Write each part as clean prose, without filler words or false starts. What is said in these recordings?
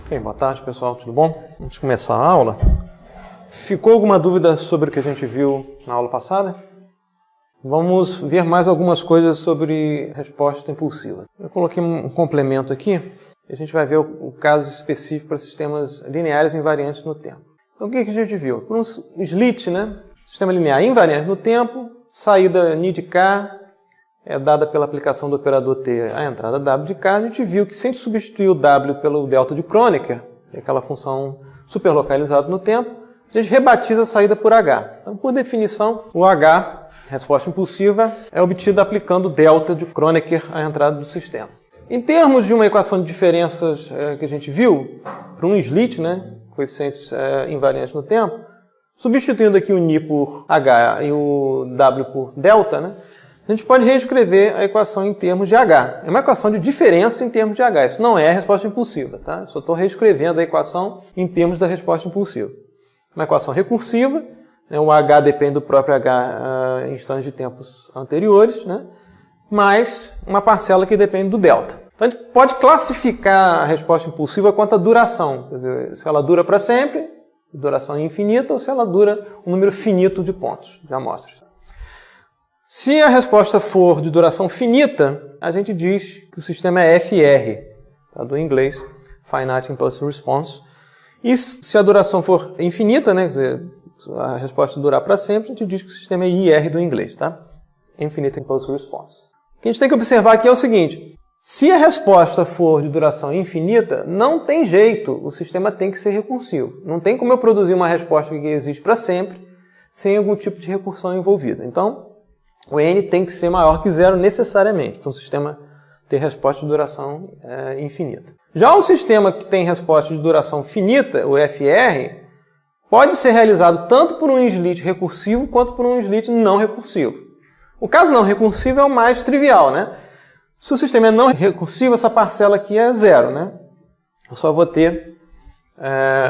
Bem, boa tarde, pessoal, tudo bom? Antes de começar a aula, ficou alguma dúvida sobre o que a gente viu na aula passada? Vamos ver mais algumas coisas sobre resposta impulsiva. Eu coloquei um complemento aqui, e a gente vai ver o caso específico para sistemas lineares invariantes no tempo. Então, o que a gente viu? Por um slit, né? Sistema linear invariante no tempo, saída ni de k é dada pela aplicação do operador T a entrada W de K, a gente viu que se a gente substituir o W pelo delta de Kronecker, que é aquela função superlocalizada no tempo, a gente rebatiza a saída por H. Então, por definição, o H, resposta impulsiva, é obtida aplicando o delta de Kronecker à entrada do sistema. Em termos de uma equação de diferenças que a gente viu, para um slit, né, coeficientes invariantes no tempo, substituindo aqui o ni por H e o W por delta, né, a gente pode reescrever a equação em termos de H. É uma equação de diferença em termos de H. Isso não é a resposta impulsiva, tá? Eu só estou reescrevendo a equação em termos da resposta impulsiva. Uma equação recursiva, né? O H depende do próprio H em instantes de tempos anteriores, né? Mais uma parcela que depende do delta. Então a gente pode classificar a resposta impulsiva quanto à duração. Quer dizer, se ela dura para sempre, duração infinita, ou se ela dura um número finito de pontos, de amostras. Se a resposta for de duração finita, a gente diz que o sistema é FR, tá? Do inglês, Finite Impulse Response. E se a duração for infinita, né? Quer dizer, a resposta durar para sempre, a gente diz que o sistema é IR do inglês, tá? Infinite Impulse Response. O que a gente tem que observar aqui é o seguinte: se a resposta for de duração infinita, não tem jeito, o sistema tem que ser recursivo. Não tem como eu produzir uma resposta que existe para sempre sem algum tipo de recursão envolvida. Então, o n tem que ser maior que zero necessariamente, para um sistema ter resposta de duração infinita. Já o sistema que tem resposta de duração finita, o FR, pode ser realizado tanto por um slit recursivo quanto por um slit não recursivo. O caso não recursivo é o mais trivial, né? Se o sistema é não recursivo, essa parcela aqui é zero, né? Eu só vou ter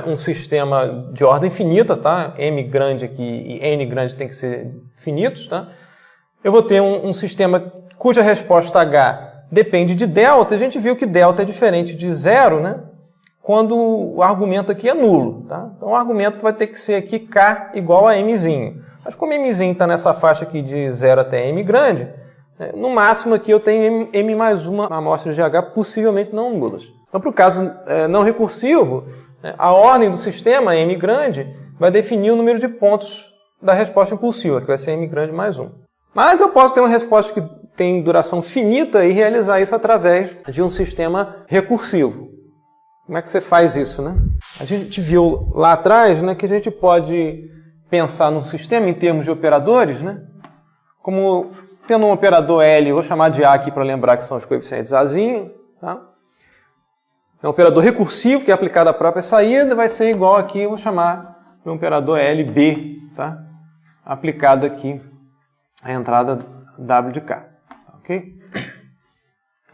um sistema de ordem finita, tá? M grande aqui e N grande tem que ser finitos, tá? Eu vou ter um sistema cuja resposta H depende de delta. A gente viu que delta é diferente de zero, né? Quando o argumento aqui é nulo, tá? Então o argumento vai ter que ser aqui K igual a Mzinho. Mas como Mzinho está nessa faixa aqui de 0 até M grande, no máximo aqui eu tenho M mais uma amostra de H possivelmente não nulas. Então para o caso não recursivo, a ordem do sistema, M grande, vai definir o número de pontos da resposta impulsiva, que vai ser M grande mais 1. Mas eu posso ter uma resposta que tem duração finita e realizar isso através de um sistema recursivo. Como é que você faz isso, né? A gente viu lá atrás, né, que a gente pode pensar num sistema em termos de operadores, né? Como tendo um operador L, vou chamar de A aqui para lembrar que são os coeficientes Azinho, tá? É um operador recursivo que é aplicado à própria saída, vai ser igual aqui, vou chamar de um operador LB, tá? Aplicado aqui a entrada W de K, ok?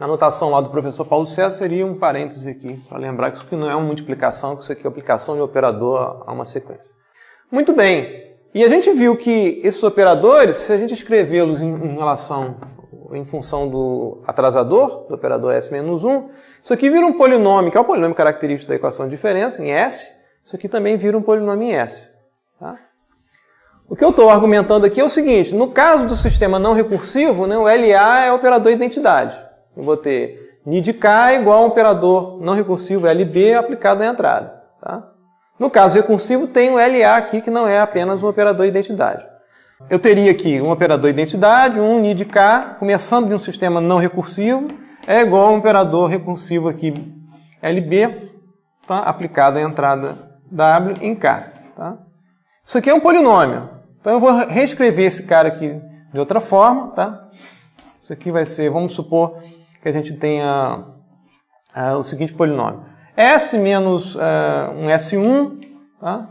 Na anotação lá do professor Paulo César seria um parêntese aqui, para lembrar que isso aqui não é uma multiplicação, que isso aqui é aplicação de operador a uma sequência. Muito bem, e a gente viu que esses operadores, se a gente escrevê-los em função do atrasador, do operador S-1, isso aqui vira um polinômio, que é o polinômio característico da equação de diferença, em S, isso aqui também vira um polinômio em S, tá? O que eu estou argumentando aqui é o seguinte: no caso do sistema não recursivo, né, o LA é o operador identidade. Eu vou ter ni de K igual a um operador não recursivo LB aplicado à entrada. Tá? No caso recursivo, tem o LA aqui, que não é apenas um operador identidade. Eu teria aqui um operador identidade, um ni de K, começando de um sistema não recursivo, é igual a um operador recursivo aqui LB, tá, aplicado à entrada W em K. Tá? Isso aqui é um polinômio. Então eu vou reescrever esse cara aqui de outra forma, tá? Isso aqui vai ser, vamos supor que a gente tenha o seguinte polinômio. S menos um S1, tá?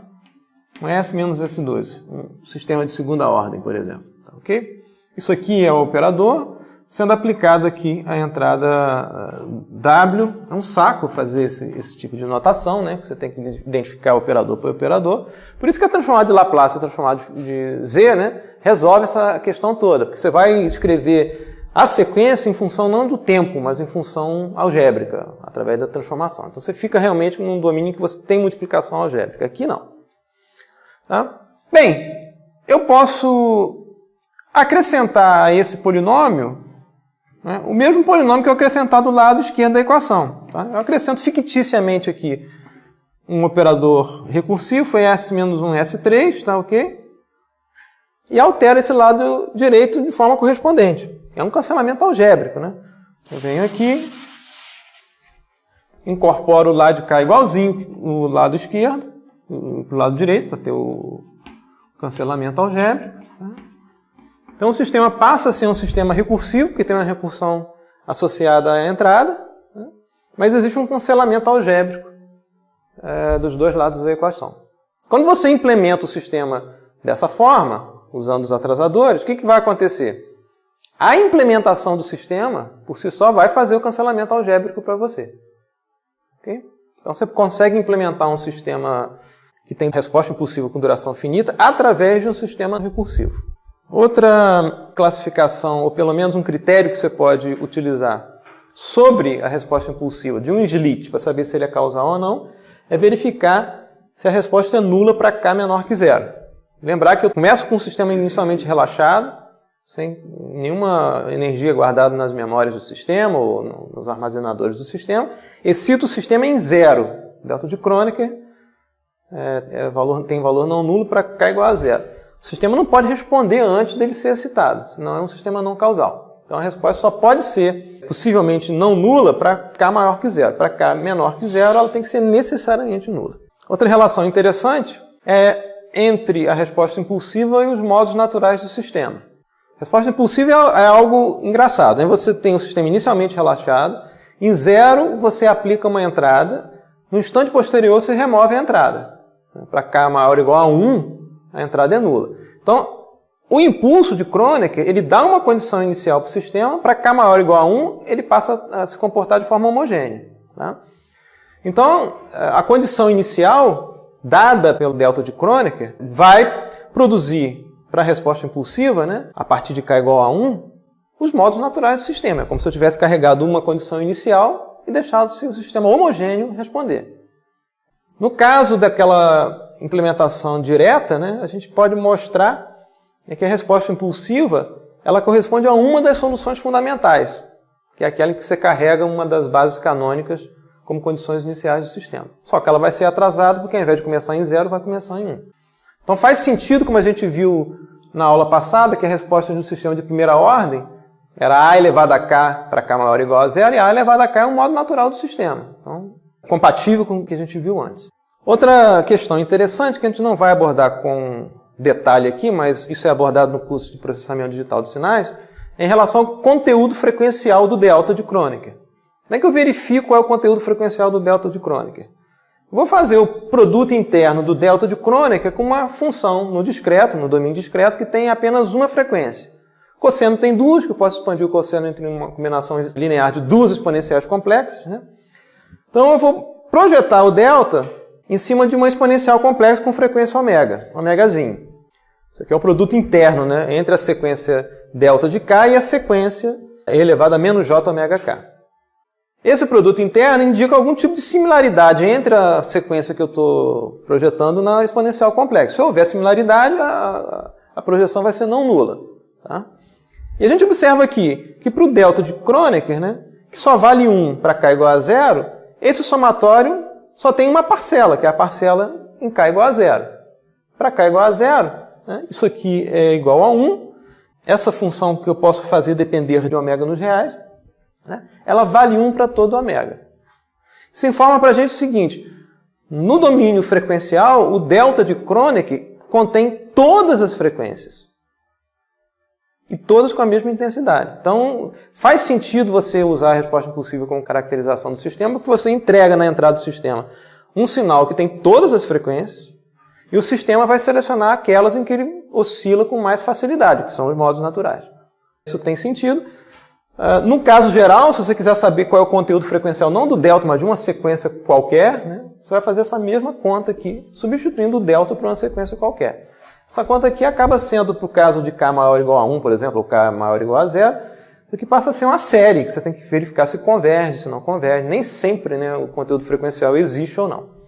Um S menos S2. Um sistema de segunda ordem, por exemplo. Tá, ok? Isso aqui é o operador, sendo aplicado aqui a entrada W. É um saco fazer esse tipo de notação, né? Você tem que identificar o operador por operador. Por isso que a transformada de Laplace, a transformada de Z, né? Resolve essa questão toda. Porque você vai escrever a sequência em função não do tempo, mas em função algébrica, através da transformação. Então você fica realmente num domínio que você tem multiplicação algébrica. Aqui não. Tá? Bem, eu posso acrescentar a esse polinômio, né, o mesmo polinômio que eu acrescentar do lado esquerdo da equação. Tá? Eu acrescento ficticiamente aqui um operador recursivo, foi S menos 1, S3, tá ok? E altero esse lado direito de forma correspondente. É um cancelamento algébrico, né? Eu venho aqui, incorporo o lado de cá igualzinho no lado esquerdo, para o lado direito, para ter o cancelamento algébrico. Tá? Então o sistema passa a ser um sistema recursivo, porque tem uma recursão associada à entrada, né? Mas existe um cancelamento algébrico dos dois lados da equação. Quando você implementa o sistema dessa forma, usando os atrasadores, o que vai acontecer? A implementação do sistema, por si só, vai fazer o cancelamento algébrico para você. Okay? Então você consegue implementar um sistema que tem resposta impulsiva com duração finita através de um sistema recursivo. Outra classificação, ou pelo menos um critério que você pode utilizar sobre a resposta impulsiva de um slit, para saber se ele é causal ou não, é verificar se a resposta é nula para k menor que zero. Lembrar que eu começo com um sistema inicialmente relaxado, sem nenhuma energia guardada nas memórias do sistema ou nos armazenadores do sistema, excito o sistema em zero. Delta de Kronecker tem valor não nulo para k igual a zero. O sistema não pode responder antes dele ser excitado, senão é um sistema não causal. Então a resposta só pode ser possivelmente não nula para k maior que zero. Para k menor que zero, ela tem que ser necessariamente nula. Outra relação interessante é entre a resposta impulsiva e os modos naturais do sistema. A resposta impulsiva é algo engraçado, né? Você tem um sistema inicialmente relaxado, em zero você aplica uma entrada, no instante posterior você remove a entrada. Para k maior ou igual a 1, a entrada é nula. Então, o impulso de Kronecker, ele dá uma condição inicial para o sistema, para k maior ou igual a 1, ele passa a se comportar de forma homogênea. Tá? Então, a condição inicial, dada pelo delta de Kronecker, vai produzir para a resposta impulsiva, né, a partir de k igual a 1, os modos naturais do sistema. É como se eu tivesse carregado uma condição inicial e deixado o sistema homogêneo responder. No caso daquela implementação direta, né, a gente pode mostrar que a resposta impulsiva ela corresponde a uma das soluções fundamentais, que é aquela em que você carrega uma das bases canônicas como condições iniciais do sistema. Só que ela vai ser atrasada porque ao invés de começar em zero, vai começar em 1. Então faz sentido, como a gente viu na aula passada, que a resposta de um sistema de primeira ordem era A elevado a K para K maior ou igual a zero, e A elevado a K é um modo natural do sistema. Então, compatível com o que a gente viu antes. Outra questão interessante, que a gente não vai abordar com detalhe aqui, mas isso é abordado no curso de processamento digital de sinais, é em relação ao conteúdo frequencial do delta de Kronecker. Como é que eu verifico qual é o conteúdo frequencial do delta de Kronecker? Vou fazer o produto interno do delta de Kronecker com uma função no discreto, no domínio discreto, que tem apenas uma frequência. O cosseno tem duas, que eu posso expandir o cosseno entre uma combinação linear de duas exponenciais complexas. Né? Então eu vou projetar o delta em cima de uma exponencial complexa com frequência ômega, ômegazinho. Isso aqui é o produto interno, né, entre a sequência delta de k e a sequência e elevado a menos j ômega k. Esse produto interno indica algum tipo de similaridade entre a sequência que eu estou projetando na exponencial complexa. Se houver similaridade, a projeção vai ser não nula. Tá? E a gente observa aqui que para o delta de Kronecker, né, que só vale 1 para k igual a zero, esse somatório só tem uma parcela, que é a parcela em k igual a zero. Para k igual a zero, né, isso aqui é igual a 1. Essa função que eu posso fazer depender de ômega nos reais, né, ela vale 1 para todo ômega. Isso informa para a gente o seguinte: no domínio frequencial, o delta de Kronecker contém todas as frequências. E todas com a mesma intensidade. Então, faz sentido você usar a resposta impulsiva como caracterização do sistema, porque você entrega na entrada do sistema um sinal que tem todas as frequências, e o sistema vai selecionar aquelas em que ele oscila com mais facilidade, que são os modos naturais. Isso tem sentido. No caso geral, se você quiser saber qual é o conteúdo frequencial, não do delta, mas de uma sequência qualquer, né, você vai fazer essa mesma conta aqui, substituindo o delta por uma sequência qualquer. Essa conta aqui acaba sendo, para o caso de k maior ou igual a 1, por exemplo, ou k maior ou igual a 0, Isso aqui passa a ser uma série, que você tem que verificar se converge, se não converge. Nem sempre, né, o conteúdo frequencial existe ou não.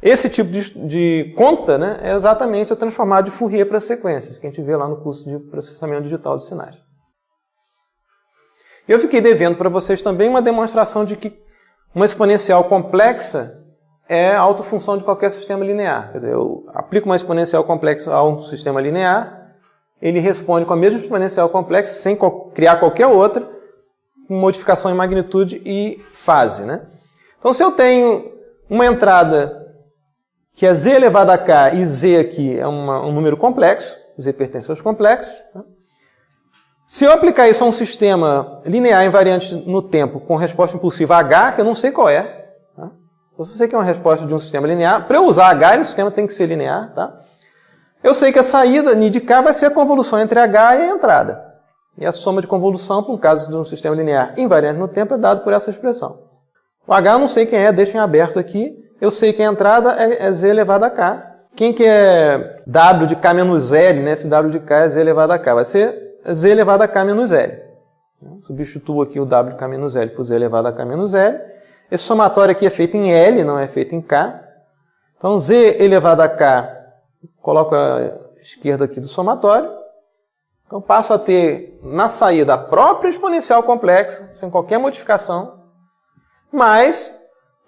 Esse tipo de conta, né, é exatamente o transformado de Fourier para sequências, que a gente vê lá no curso de processamento digital de sinais. Eu fiquei devendo para vocês também uma demonstração de que uma exponencial complexa é a autofunção de qualquer sistema linear. Quer dizer, eu aplico uma exponencial complexa a um sistema linear, ele responde com a mesma exponencial complexa, sem criar qualquer outra, com modificação em magnitude e fase, né? Então, se eu tenho uma entrada que é z elevado a k e z aqui é um número complexo, z pertence aos complexos, né? Se eu aplicar isso a um sistema linear invariante no tempo com resposta impulsiva h, que eu não sei qual é, tá? Eu só sei que é uma resposta de um sistema linear. Para eu usar h, o sistema tem que ser linear, tá? Eu sei que a saída ni de k vai ser a convolução entre h e a entrada. E a soma de convolução, por um caso de um sistema linear invariante no tempo, é dado por essa expressão. O h eu não sei quem é, deixa em aberto aqui. Eu sei que a entrada é z elevado a k. Quem que é w de k menos l, né? Esse w de k é z elevado a k. Vai ser z elevado a k menos l. Substituo aqui o w de k menos l por z elevado a k menos l. Esse somatório aqui é feito em l, não é feito em k. Então, z elevado a k, coloco a esquerda aqui do somatório. Então, passo a ter na saída a própria exponencial complexa, sem qualquer modificação, mais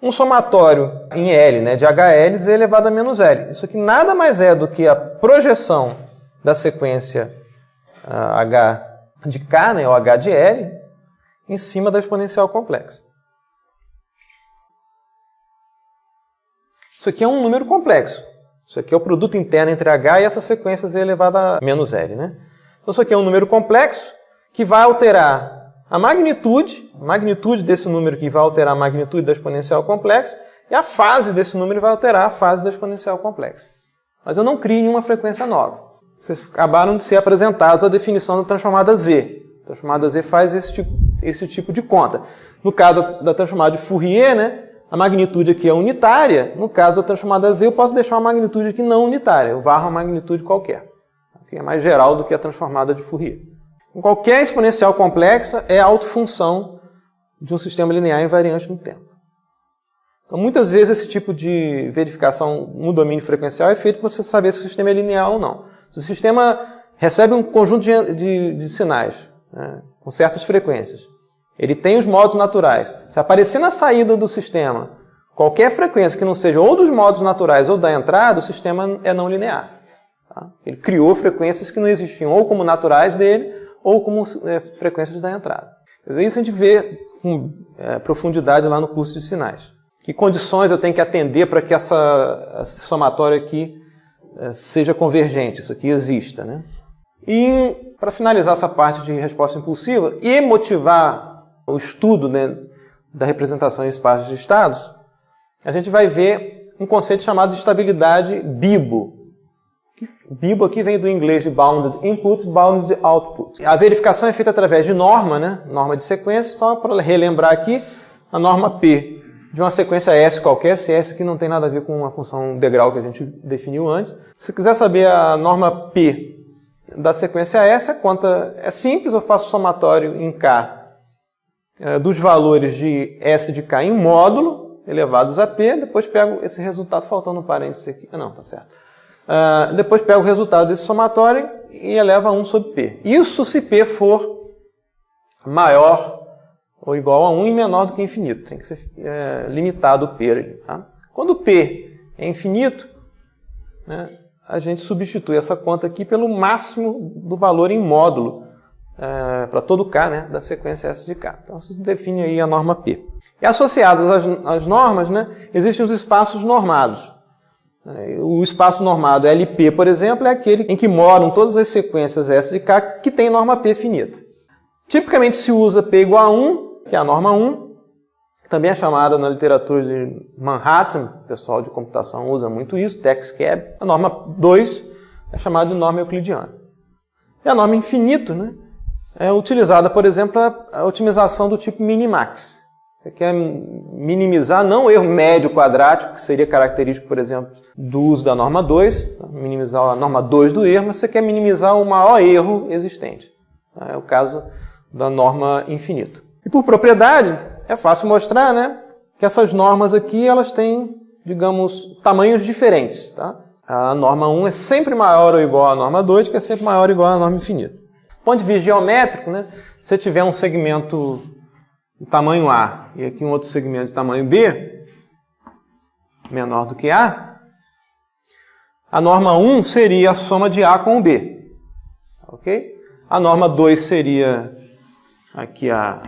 um somatório em L, né, de HL, z elevado a menos L. Isso aqui nada mais é do que a projeção da sequência H de K, né, ou H de L, em cima da exponencial complexa. Isso aqui é um número complexo. Isso aqui é o produto interno entre H e essa sequência z elevada a menos L, né? Então, isso aqui é um número complexo que vai alterar a magnitude desse número que vai alterar a magnitude da exponencial complexa, e a fase desse número vai alterar a fase da exponencial complexa. Mas eu não crio nenhuma frequência nova. Vocês acabaram de ser apresentados a definição da transformada Z. A transformada Z faz esse tipo de conta. No caso da transformada de Fourier, né, a magnitude aqui é unitária. No caso da transformada Z, eu posso deixar uma magnitude aqui não unitária. Eu varro uma magnitude qualquer, que é mais geral do que a transformada de Fourier. Então, qualquer exponencial complexa é a autofunção de um sistema linear invariante no tempo. Então, muitas vezes, esse tipo de verificação no domínio frequencial é feito para você saber se o sistema é linear ou não. Se o sistema recebe um conjunto de sinais, né, com certas frequências, ele tem os modos naturais. Se aparecer na saída do sistema qualquer frequência que não seja ou dos modos naturais ou da entrada, o sistema é não linear. Tá? Ele criou frequências que não existiam ou como naturais dele ou como frequências da entrada. Isso a gente vê com profundidade lá no curso de sinais. Que condições eu tenho que atender para que esse somatório aqui seja convergente, isso aqui exista, né? E para finalizar essa parte de resposta impulsiva e motivar o estudo, né, da representação em espaços de estados, a gente vai ver um conceito chamado de estabilidade BIBO. BIBO aqui vem do inglês de Bounded Input, Bounded Output. A verificação é feita através de norma, né? Norma de sequência, só para relembrar aqui, a norma P de uma sequência S qualquer, esse S que não tem nada a ver com uma função integral que a gente definiu antes. Se quiser saber a norma P da sequência S, a conta é simples, eu faço somatório em K dos valores de S de K em módulo, elevados a P, depois pego esse resultado, faltando um parênteses aqui. Não, tá certo. Depois pego o resultado desse somatório e elevo a 1 sobre P. Isso se P for maior ou igual a 1 e menor do que infinito. Tem que ser limitado o P ali. Tá? Quando P é infinito, né, a gente substitui essa conta aqui pelo máximo do valor em módulo para todo K, né, da sequência S de K. Então, isso define aí a norma P. E associadas às normas, né, existem os espaços normados. O espaço normado LP, por exemplo, é aquele em que moram todas as sequências S de K que tem norma P finita. Tipicamente se usa P igual a 1, que é a norma 1, que também é chamada na literatura de Manhattan, o pessoal de computação usa muito isso, TextCab. A norma 2 é chamada de norma euclidiana. E a norma infinito, né, é utilizada, por exemplo, a otimização do tipo minimax. Você quer minimizar não o erro médio quadrático, que seria característico, por exemplo, do uso da norma 2, minimizar a norma 2 do erro, mas você quer minimizar o maior erro existente. É o caso da norma infinito. E por propriedade, é fácil mostrar, né, que essas normas aqui elas têm, digamos, tamanhos diferentes. Tá? A norma 1 é sempre maior ou igual à norma 2, que é sempre maior ou igual à norma infinita. Do ponto de vista geométrico, né, se tiver um segmento de tamanho A e aqui um outro segmento de tamanho B, menor do que A norma 1 seria a soma de A com o B. Ok? A norma 2 seria aqui a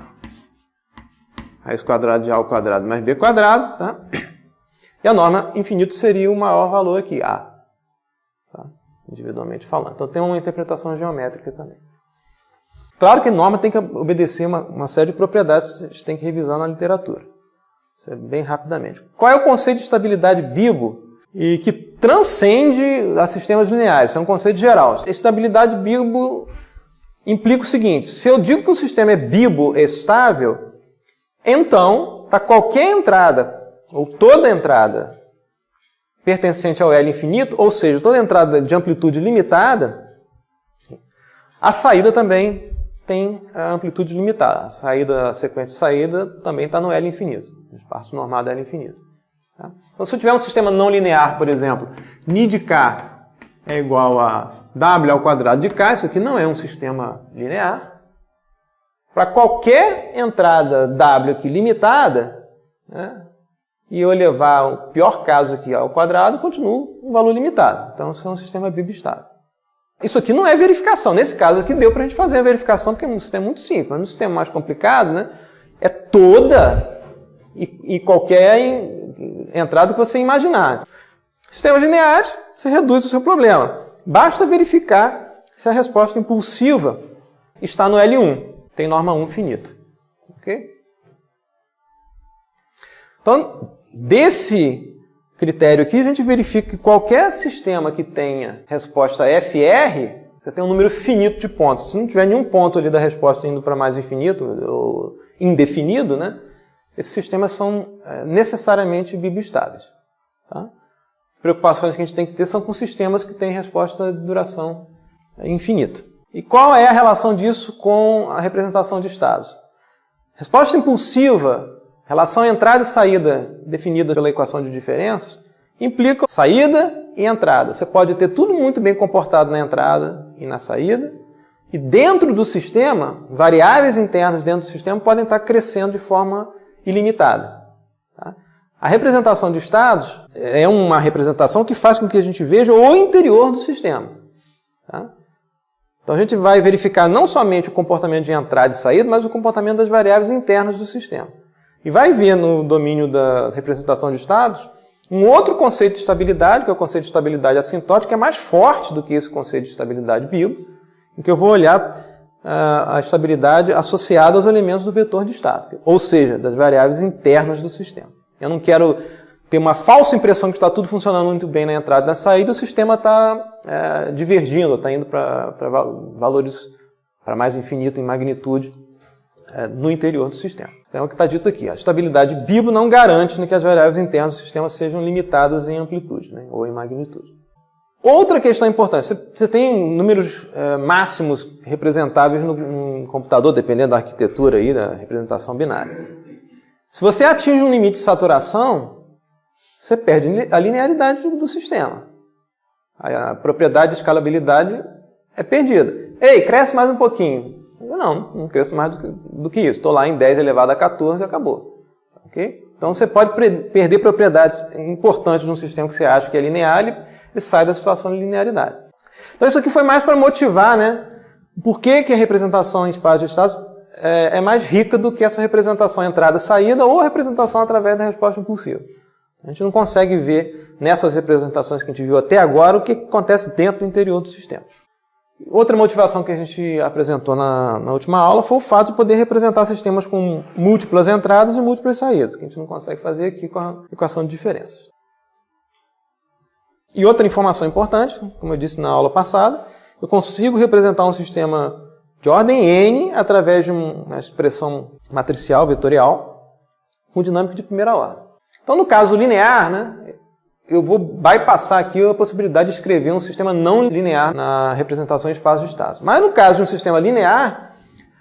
raiz quadrada de A ao quadrado mais B quadrado. Tá? E a norma infinito seria o maior valor aqui, A. Tá? Individualmente falando. Então tem uma interpretação geométrica também. Claro que norma tem que obedecer uma série de propriedades que a gente tem que revisar na literatura. Isso é bem rapidamente. Qual é o conceito de estabilidade Bibo e que transcende a sistemas lineares? Isso é um conceito geral. Estabilidade Bibo implica o seguinte: se eu digo que o sistema é Bibo estável, então, para qualquer entrada, ou toda entrada pertencente ao L infinito, ou seja, toda entrada de amplitude limitada, a saída também tem a amplitude limitada. A sequência de saída também está no L infinito, no espaço normado L infinito. Tá? Então, se eu tiver um sistema não linear, por exemplo, Ni de K é igual a W ao quadrado de K, isso aqui não é um sistema linear. Para qualquer entrada W aqui limitada, né, e eu levar o pior caso aqui ao quadrado, continua um valor limitado. Então, isso é um sistema bibestável. Isso aqui não é verificação. Nesse caso aqui deu para a gente fazer a verificação, porque é um sistema muito simples. Mas no sistema mais complicado, né, é toda e qualquer entrada que você imaginar. Sistemas lineares, você reduz o seu problema. Basta verificar se a resposta impulsiva está no L1. Tem norma 1 finita. Ok? Então, desse critério aqui, a gente verifica que qualquer sistema que tenha resposta FR, você tem um número finito de pontos. Se não tiver nenhum ponto ali da resposta indo para mais infinito, ou indefinido, né, esses sistemas são necessariamente bibestáveis. Tá? Preocupações que a gente tem que ter são com sistemas que têm resposta de duração infinita. E qual é a relação disso com a representação de estados? Resposta impulsiva, relação entrada e saída definida pela equação de diferença, implica saída e entrada. Você pode ter tudo muito bem comportado na entrada e na saída, e dentro do sistema, variáveis internas dentro do sistema podem estar crescendo de forma ilimitada. Tá? A representação de estados é uma representação que faz com que a gente veja o interior do sistema. Tá? Então a gente vai verificar não somente o comportamento de entrada e saída, mas o comportamento das variáveis internas do sistema. E vai ver no domínio da representação de estados um outro conceito de estabilidade, que é o conceito de estabilidade assintótica, que é mais forte do que esse conceito de estabilidade Bibo, em que eu vou olhar a estabilidade associada aos elementos do vetor de estado, ou seja, das variáveis internas do sistema. Eu não quero ter uma falsa impressão que está tudo funcionando muito bem na entrada e na saída, o sistema está divergindo, está indo para valores para mais infinito em magnitude no interior do sistema. Então é o que está dito aqui. A estabilidade Bibo não garante que as variáveis internas do sistema sejam limitadas em amplitude, né, ou em magnitude. Outra questão importante, você tem números máximos representáveis no computador, dependendo da arquitetura aí, da representação binária. Se você atinge um limite de saturação, você perde a linearidade do sistema. A propriedade de escalabilidade é perdida. Ei, cresce mais um pouquinho. Não cresço mais do que isso. Estou lá em 10 elevado a 14 e acabou. Okay? Então você pode perder propriedades importantes de um sistema que você acha que é linear, ele sai da situação de linearidade. Então isso aqui foi mais para motivar, né, por que a representação em espaço de estados é mais rica do que essa representação entrada-saída ou a representação através da resposta impulsiva. A gente não consegue ver nessas representações que a gente viu até agora o que acontece dentro do interior do sistema. Outra motivação que a gente apresentou na última aula foi o fato de poder representar sistemas com múltiplas entradas e múltiplas saídas, que a gente não consegue fazer aqui com a equação de diferenças. E outra informação importante, como eu disse na aula passada, eu consigo representar um sistema de ordem n através de uma expressão matricial, vetorial, com dinâmica de primeira ordem. Então, no caso linear, né, eu vou bypassar aqui a possibilidade de escrever um sistema não linear na representação em espaço de estados. Mas no caso de um sistema linear,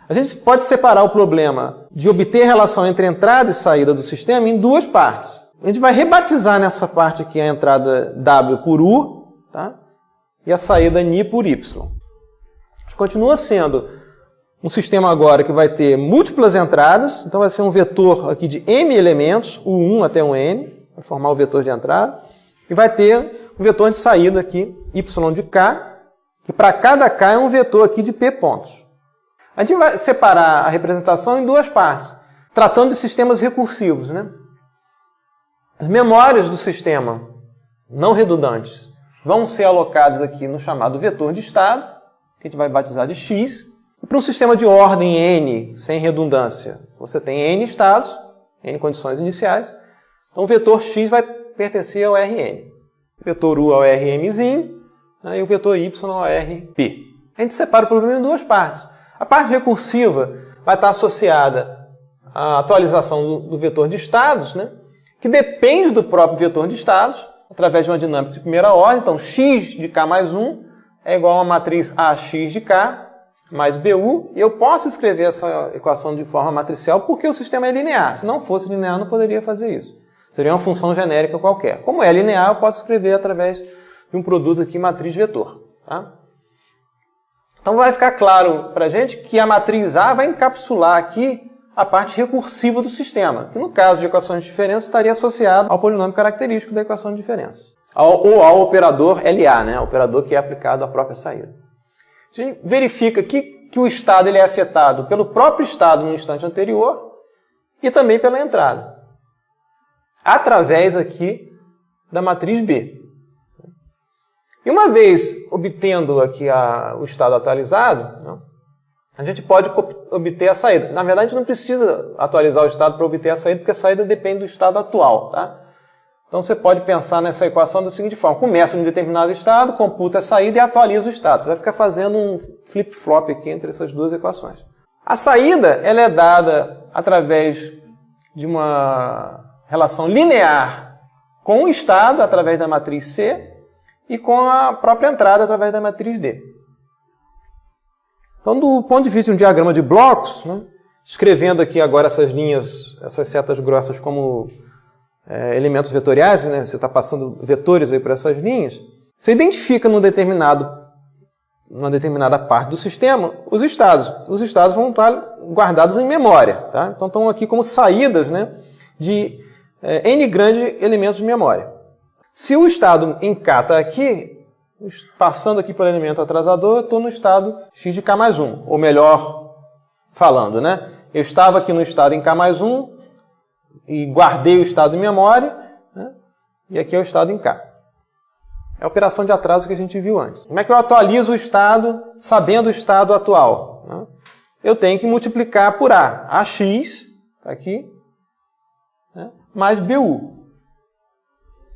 a A gente pode separar o problema de obter relação entre entrada e saída do sistema em duas partes. A gente vai rebatizar nessa parte aqui a entrada W por U, tá? E a saída Ni por Y. Continua sendo um sistema agora que vai ter múltiplas entradas, então vai ser um vetor aqui de M elementos, U1 até um N, vai formar o vetor de entrada, e vai ter um vetor de saída aqui, Y de K, que para cada K é um vetor aqui de P pontos. A gente vai separar a representação em duas partes, tratando de sistemas recursivos, né? As memórias do sistema não redundantes vão ser alocadas aqui no chamado vetor de estado, que a gente vai batizar de X. E para um sistema de ordem N, sem redundância, você tem N estados, N condições iniciais. Então o vetor X vai pertencer ao Rn. O vetor U ao Rmzinho, né, e o vetor Y ao Rp. A gente separa o problema em duas partes. A parte recursiva vai estar associada à atualização do vetor de estados, né, que depende do próprio vetor de estados, através de uma dinâmica de primeira ordem. Então, x de k mais 1 é igual a matriz AX de k mais BU, e eu posso escrever essa equação de forma matricial porque o sistema é linear. Se não fosse linear, eu não poderia fazer isso. Seria uma função genérica qualquer. Como é linear, eu posso escrever através de um produto aqui, matriz vetor. Tá? Então vai ficar claro para a gente que a matriz A vai encapsular aqui a parte recursiva do sistema, que no caso de equações de diferença estaria associado ao polinômio característico da equação de diferença. Ou ao operador LA, né? O operador que é aplicado à própria saída. A gente verifica que o estado ele é afetado pelo próprio estado no instante anterior e também pela entrada, através aqui da matriz B. E uma vez obtendo aqui o estado atualizado, né, a gente pode obter a saída. Na verdade, a gente não precisa atualizar o estado para obter a saída, porque a saída depende do estado atual. Tá? Então você pode pensar nessa equação da seguinte forma: começa em um determinado estado, computa a saída e atualiza o estado. Você vai ficar fazendo um flip-flop aqui entre essas duas equações. A saída ela é dada através de uma relação linear com o estado, através da matriz C, e com a própria entrada, através da matriz D. Então, do ponto de vista de um diagrama de blocos, né, escrevendo aqui agora essas linhas, essas setas grossas como elementos vetoriais, né, você está passando vetores aí por essas linhas, você identifica numa determinada parte do sistema os estados. Os estados vão estar guardados em memória. Tá? Então, estão aqui como saídas, né, de N grandes elementos de memória. Se o estado em K está aqui, passando aqui pelo elemento atrasador, eu estou no estado x de k mais 1. Ou melhor falando, né? Eu estava aqui no estado em k mais 1 e guardei o estado em memória, né? E aqui é o estado em K. É a operação de atraso que a gente viu antes. Como é que eu atualizo o estado sabendo o estado atual? Né? Eu tenho que multiplicar por A. AX, está aqui, né? Mais BU.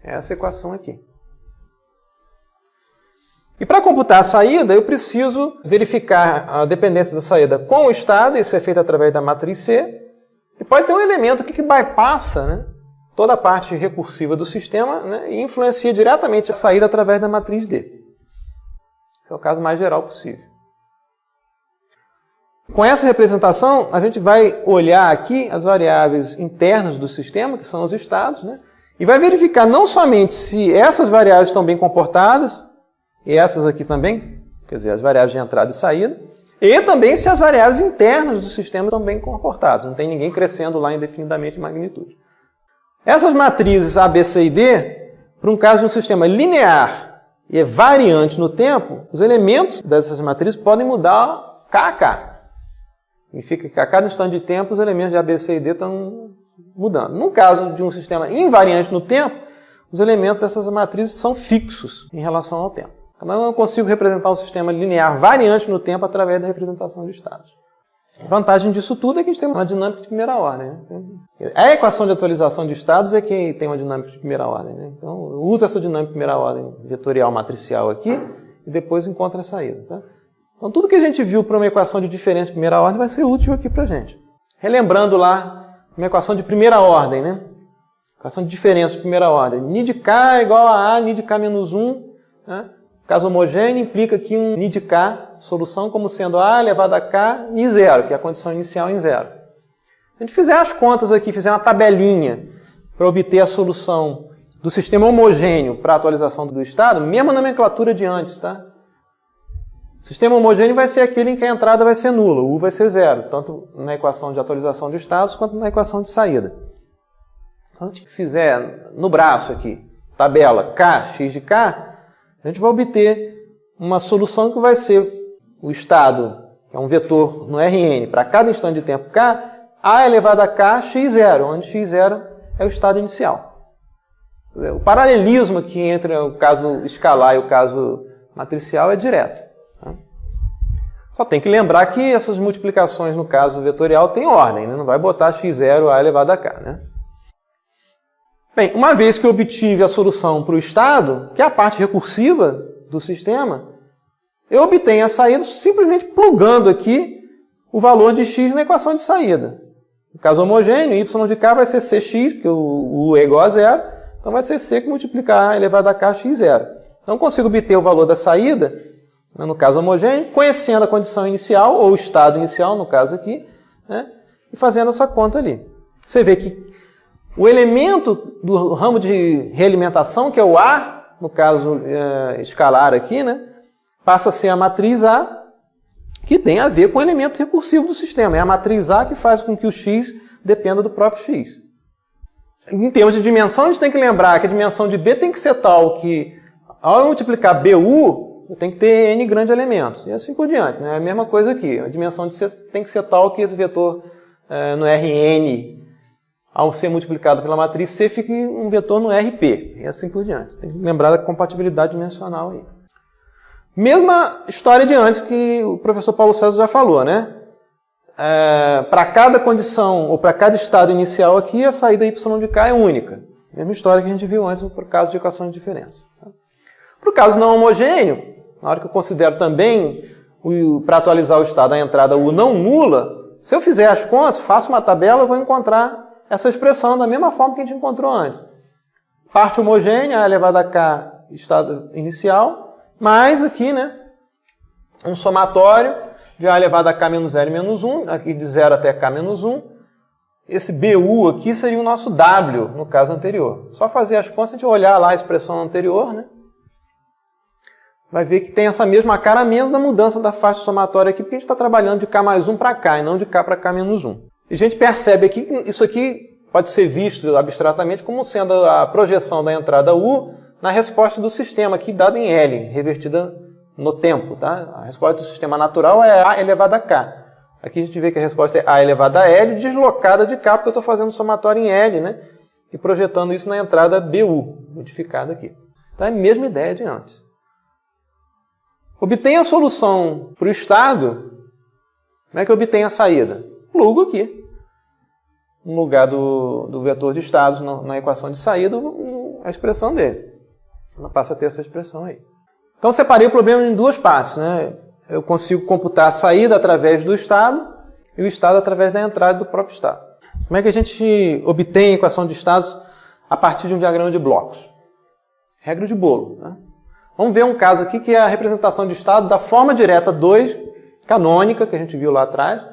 É essa equação aqui. E para computar a saída, eu preciso verificar a dependência da saída com o estado, isso é feito através da matriz C, e pode ter um elemento aqui que bypassa, né, toda a parte recursiva do sistema, né, e influencia diretamente a saída através da matriz D. Esse é o caso mais geral possível. Com essa representação, a gente vai olhar aqui as variáveis internas do sistema, que são os estados, né, e vai verificar não somente se essas variáveis estão bem comportadas, e essas aqui também, quer dizer, as variáveis de entrada e saída, e também se as variáveis internas do sistema estão bem comportadas, não tem ninguém crescendo lá indefinidamente em magnitude. Essas matrizes A, B, C e D, para um caso de um sistema linear e variante no tempo, os elementos dessas matrizes podem mudar K a K. Significa que a cada instante de tempo os elementos de A, B, C e D estão mudando. No caso de um sistema invariante no tempo, os elementos dessas matrizes são fixos em relação ao tempo. Então eu consigo representar um sistema linear variante no tempo através da representação de estados. A vantagem disso tudo é que a gente tem uma dinâmica de primeira ordem. Né? A equação de atualização de estados é que tem uma dinâmica de primeira ordem. Né? Então eu uso essa dinâmica de primeira ordem vetorial matricial aqui e depois encontro a saída. Tá? Então tudo que a gente viu para uma equação de diferença de primeira ordem vai ser útil aqui para a gente. Relembrando lá uma equação de primeira ordem, né? Equação de diferença de primeira ordem. Ni de K é igual a Ni de K menos 1. Né? Caso homogêneo implica aqui um Ni de K solução como sendo A elevado a K em zero, que é a condição inicial em zero. Se a gente fizer as contas aqui, fizer uma tabelinha para obter a solução do sistema homogêneo para a atualização do estado, mesma nomenclatura de antes, tá? O sistema homogêneo vai ser aquele em que a entrada vai ser nula, o U vai ser zero, tanto na equação de atualização de estados quanto na equação de saída. Então, se a gente fizer no braço aqui, tabela K, x de K, a gente vai obter uma solução que vai ser o estado, que é um vetor no Rn, para cada instante de tempo K, A elevado a K, x0, onde x0 é o estado inicial. O paralelismo aqui entre o caso escalar e o caso matricial é direto. Tá? Só tem que lembrar que essas multiplicações no caso vetorial têm ordem, né? Não vai botar x0 A elevado a K. Né? Bem, uma vez que eu obtive a solução para o estado, que é a parte recursiva do sistema, eu obtenho a saída simplesmente plugando aqui o valor de x na equação de saída. No caso homogêneo, y de k vai ser cx, porque o U é igual a zero, então vai ser c que multiplicar a elevado a k x0. Então eu consigo obter o valor da saída, no caso homogêneo, conhecendo a condição inicial, ou o estado inicial, no caso aqui, né, e fazendo essa conta ali. Você vê que o elemento do ramo de realimentação, que é o A, no caso escalar aqui, né, passa a ser a matriz A, que tem a ver com o elemento recursivo do sistema. É a matriz A que faz com que o x dependa do próprio x. Em termos de dimensão, a gente tem que lembrar que a dimensão de B tem que ser tal que, ao eu multiplicar BU, eu tenho que ter n grandes elementos. E assim por diante. Né? É a mesma coisa aqui. A dimensão de C tem que ser tal que esse vetor no Rn, ao ser multiplicado pela matriz C, fique um vetor no RP. E assim por diante. Tem que lembrar da compatibilidade dimensional aí. Mesma história de antes que o professor Paulo César já falou, né? Para cada condição, ou para cada estado inicial aqui, a saída y de k é única. Mesma história que a gente viu antes no caso de equações de diferença. Para o caso não homogêneo, na hora que eu considero também, para atualizar o estado, a entrada U não nula, se eu fizer as contas, faço uma tabela, eu vou encontrar essa expressão da mesma forma que a gente encontrou antes. Parte homogênea, a elevado a k, estado inicial, mais aqui, né, um somatório de A elevado a K menos 0 e menos 1, aqui de 0 até K menos 1. Esse BU aqui seria o nosso W, no caso anterior. Só fazer as contas, se a gente olhar lá a expressão anterior, né, vai ver que tem essa mesma cara menos da mudança da faixa somatória aqui, porque a gente está trabalhando de K mais 1 para K, e não de K para K menos 1. E a gente percebe aqui que isso aqui pode ser visto abstratamente como sendo a projeção da entrada U na resposta do sistema, aqui dada em L, revertida no tempo. Tá? A resposta do sistema natural é A elevado a K. Aqui a gente vê que a resposta é A elevado a L deslocada de K, porque eu estou fazendo somatório em L, né? E projetando isso na entrada BU, modificada aqui. Então é a mesma ideia de antes. Obtenho a solução para o estado. Como é que eu obtenho a saída? Plugo aqui. No lugar do vetor de estados na equação de saída, a expressão dele. Ela passa a ter essa expressão aí. Então, separei o problema em duas partes. Né? Eu consigo computar a saída através do estado e o estado através da entrada do próprio estado. Como é que a gente obtém a equação de estados a partir de um diagrama de blocos? Regra de bolo. Né? Vamos ver um caso aqui que é a representação de estado da forma direta 2, canônica, que a gente viu lá atrás,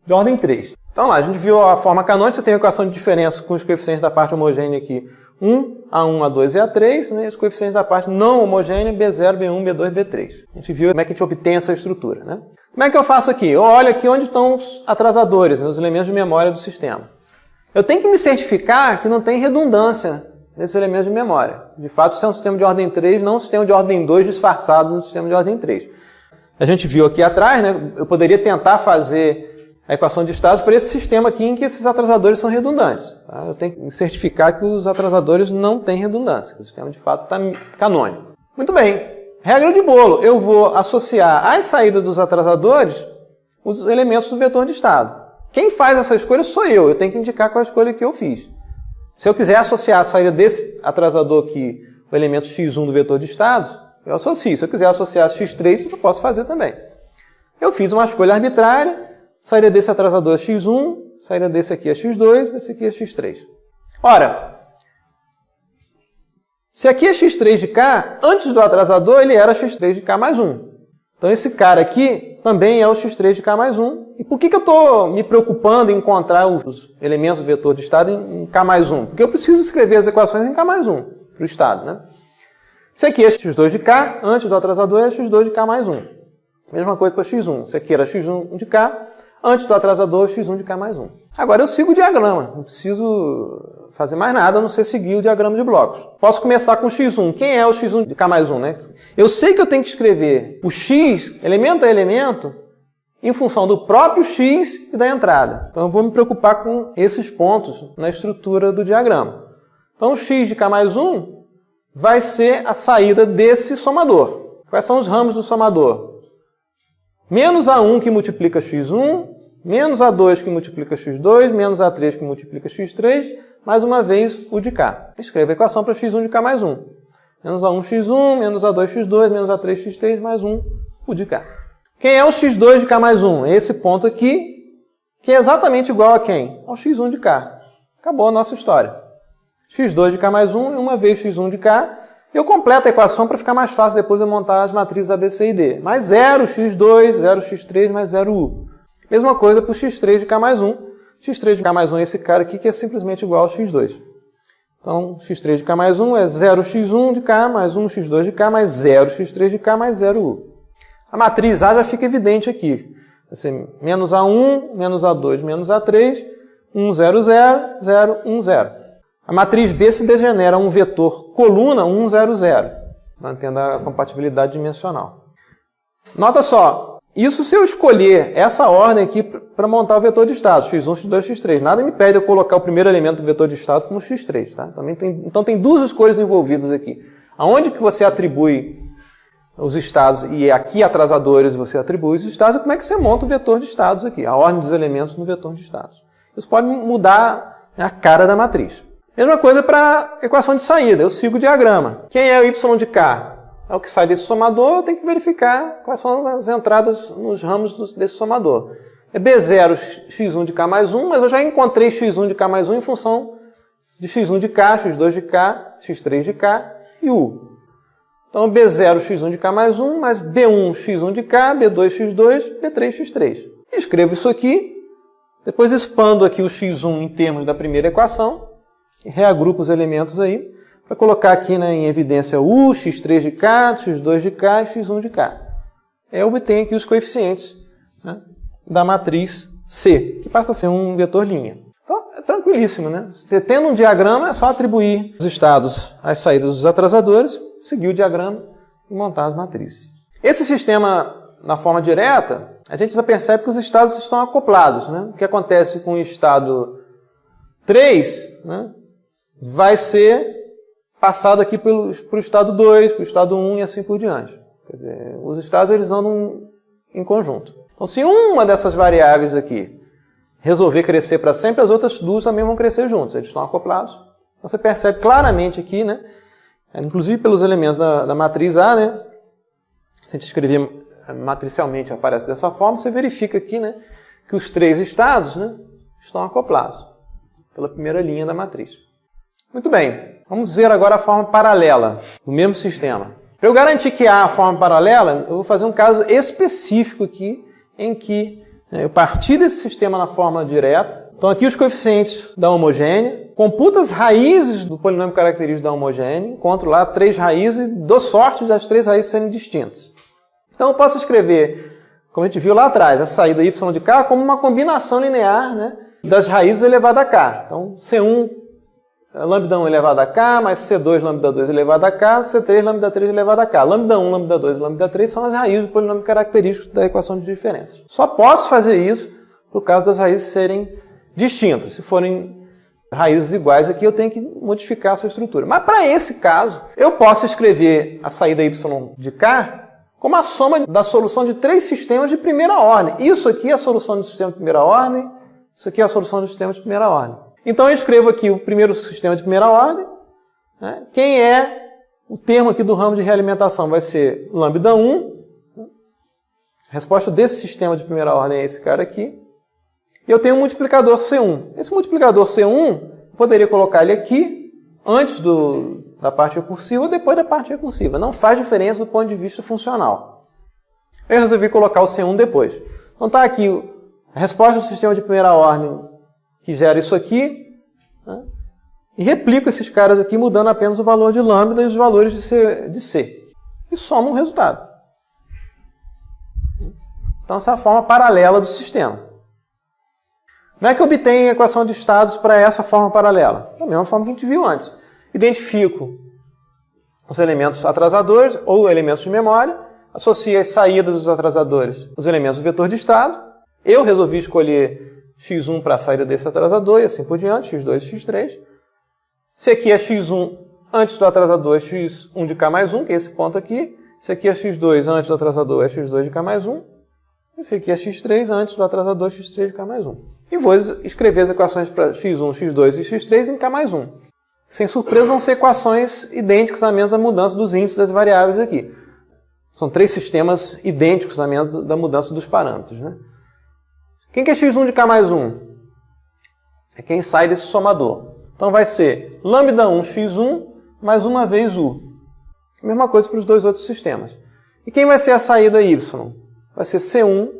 de ordem 3. Então lá, a gente viu a forma canônica, você tem a equação de diferença com os coeficientes da parte homogênea aqui, 1, A1, A2 e A3, né? E os coeficientes da parte não homogênea, B0, B1, B2, B3. A gente viu como é que a gente obtém essa estrutura. Né? Como é que eu faço aqui? Eu olho aqui onde estão os atrasadores, né? Os elementos de memória do sistema. Eu tenho que me certificar que não tem redundância nesses elementos de memória. De fato, isso é um sistema de ordem 3, não um sistema de ordem 2 disfarçado no sistema de ordem 3. A gente viu aqui atrás, né? Eu poderia tentar fazer a equação de estados para esse sistema aqui em que esses atrasadores são redundantes. Tá? Eu tenho que certificar que os atrasadores não têm redundância, que o sistema de fato está canônico. Muito bem. Regra de bolo. Eu vou associar às saídas dos atrasadores os elementos do vetor de estado. Quem faz essa escolha sou eu. Eu tenho que indicar qual a escolha que eu fiz. Se eu quiser associar a saída desse atrasador aqui, o elemento x1 do vetor de estados, eu associo. Se eu quiser associar x3, eu posso fazer também. Eu fiz uma escolha arbitrária. Saída desse atrasador é x1, saída desse aqui é x2, esse aqui é x3. Ora, se aqui é x3 de k, antes do atrasador ele era x3 de k mais 1. Então esse cara aqui também é o x3 de k mais 1. E por que eu estou me preocupando em encontrar os elementos do vetor de estado em k mais 1? Porque eu preciso escrever as equações em k mais 1 para o estado, né? Esse aqui é x2 de k, antes do atrasador é x2 de k mais 1. Mesma coisa para x1. Esse aqui era x1 de k, antes do atrasador x1 de k mais 1. Agora eu sigo o diagrama, não preciso fazer mais nada, a não ser seguir o diagrama de blocos. Posso começar com x1. Quem é o x1 de k mais 1, né? Eu sei que eu tenho que escrever o x, elemento a elemento, em função do próprio x e da entrada. Então eu vou me preocupar com esses pontos na estrutura do diagrama. Então o x de k mais 1 vai ser a saída desse somador. Quais são os ramos do somador? Menos A1 que multiplica x1, menos A2 que multiplica x2, menos A3 que multiplica x3, mais uma vez o de k. Escreva a equação para x1 de k mais 1. Menos A1 x1, menos A2 x2, menos A3 x3, mais o de k. Quem é o x2 de k mais 1? É esse ponto aqui, que é exatamente igual a quem? Ao x1 de k. Acabou a nossa história. x2 de k mais 1 e uma vez x1 de k. Eu completo a equação para ficar mais fácil depois de montar as matrizes A, B, C e D. Mais 0 x2, 0 x3, mais 0 u. Mesma coisa para o x3 de k mais 1. x3 de k mais 1 é esse cara aqui que é simplesmente igual ao x2. Então, x3 de k mais 1 é 0x1 de k mais 1x2 de k mais 0x3 de k mais 0u. A matriz A já fica evidente aqui. Vai ser menos A1, menos A2, menos A3, 1, 0, 0, 0, 1, 0. A matriz B se degenera a um vetor coluna 1, 0, 0, mantendo a compatibilidade dimensional. Nota só, isso se eu escolher essa ordem aqui para montar o vetor de estados, x1, x2, x3. Nada me impede eu colocar o primeiro elemento do vetor de estado como x3. Tá? Então tem duas escolhas envolvidas aqui. Aonde que você atribui os estados e aqui atrasadores você atribui os estados, e como é que você monta o vetor de estados aqui, a ordem dos elementos no vetor de estados. Isso pode mudar a cara da matriz. Mesma coisa para a equação de saída, eu sigo o diagrama. Quem é o y de k? É o que sai desse somador, eu tenho que verificar quais são as entradas nos ramos desse somador. É B0 x1 de k mais 1, mas eu já encontrei x1 de k mais 1 em função de x1 de k, x2 de k, x3 de k e u. Então, B0 x1 de k mais 1, mais B1 x1 de k, B2 x2, B3 x3. Escrevo isso aqui, depois expando aqui o x1 em termos da primeira equação, e reagrupo os elementos aí, para colocar aqui em evidência u, x3 de k, x2 de k e x1 de k. Eu obtenho aqui os coeficientes, né, da matriz C, que passa a ser um vetor linha. Então, é tranquilíssimo, né? Você tendo um diagrama, é só atribuir os estados às saídas dos atrasadores, seguir o diagrama e montar as matrizes. Esse sistema, na forma direta, a gente já percebe que os estados estão acoplados, né? O que acontece com o estado 3, né, vai ser passado aqui para o estado 2, para o estado 1 e assim por diante. Quer dizer, os estados eles andam em conjunto. Então, se uma dessas variáveis aqui resolver crescer para sempre, as outras duas também vão crescer juntos. Eles estão acoplados. Então, você percebe claramente aqui, né, inclusive pelos elementos da matriz A, né, se a gente escrever matricialmente aparece dessa forma, você verifica aqui, né, que os três estados, né, estão acoplados pela primeira linha da matriz. Muito bem, vamos ver agora a forma paralela do mesmo sistema. Para eu garantir que há a forma paralela, eu vou fazer um caso específico aqui, em que eu parti desse sistema na forma direta. Então aqui os coeficientes da homogênea, computo as raízes do polinômio característico da homogênea, encontro lá 3 raízes e dou sorte das 3 raízes serem distintas. Então eu posso escrever, como a gente viu lá atrás, a saída y de k como uma combinação linear, né, das raízes elevado a k. Então C1 lambda 1 elevado a k, mais C2 lambda 2 elevado a k, C3 lambda 3 elevado a k. Lambda 1, lambda 2 e lambda 3 são as raízes do polinômio característico da equação de diferença. Só posso fazer isso por causa das raízes serem distintas. Se forem raízes iguais aqui, eu tenho que modificar a sua estrutura. Mas para esse caso, eu posso escrever a saída y de k como a soma da solução de 3 sistemas de primeira ordem. Isso aqui é a solução do sistema de primeira ordem, isso aqui é a solução do sistema de primeira ordem. Então eu escrevo aqui o primeiro sistema de primeira ordem, né? Quem é o termo aqui do ramo de realimentação? Vai ser lambda 1. A resposta desse sistema de primeira ordem é esse cara aqui. E eu tenho um multiplicador C1. Esse multiplicador C1, eu poderia colocar ele aqui, antes da parte recursiva ou depois da parte recursiva. Não faz diferença do ponto de vista funcional. Eu resolvi colocar o C1 depois. Então está aqui a resposta do sistema de primeira ordem que gera isso aqui, né? E replico esses caras aqui mudando apenas o valor de lambda e os valores de C. E soma um resultado. Então essa é a forma paralela do sistema. Como é que eu obtenho a equação de estados para essa forma paralela? Da mesma forma que a gente viu antes. Identifico os elementos atrasadores ou elementos de memória, associo as saídas dos atrasadores os elementos do vetor de estado. Eu resolvi escolher x1 para a saída desse atrasador e assim por diante, x2 e x3. Se aqui é x1 antes do atrasador é x1 de k mais 1, que é esse ponto aqui. Se aqui é x2 antes do atrasador é x2 de k mais 1. Esse aqui é x3 antes do atrasador x3 de k mais 1. E vou escrever as equações para x1, x2 e x3 em k mais 1. Sem surpresa vão ser equações idênticas a menos da mudança dos índices das variáveis aqui. São três sistemas idênticos a menos da mudança dos parâmetros, né? Quem que é x1 de k mais 1? É quem sai desse somador. Então vai ser lambda 1 x1 mais uma vez u. Mesma coisa para os dois outros sistemas. E quem vai ser a saída y? Vai ser C1,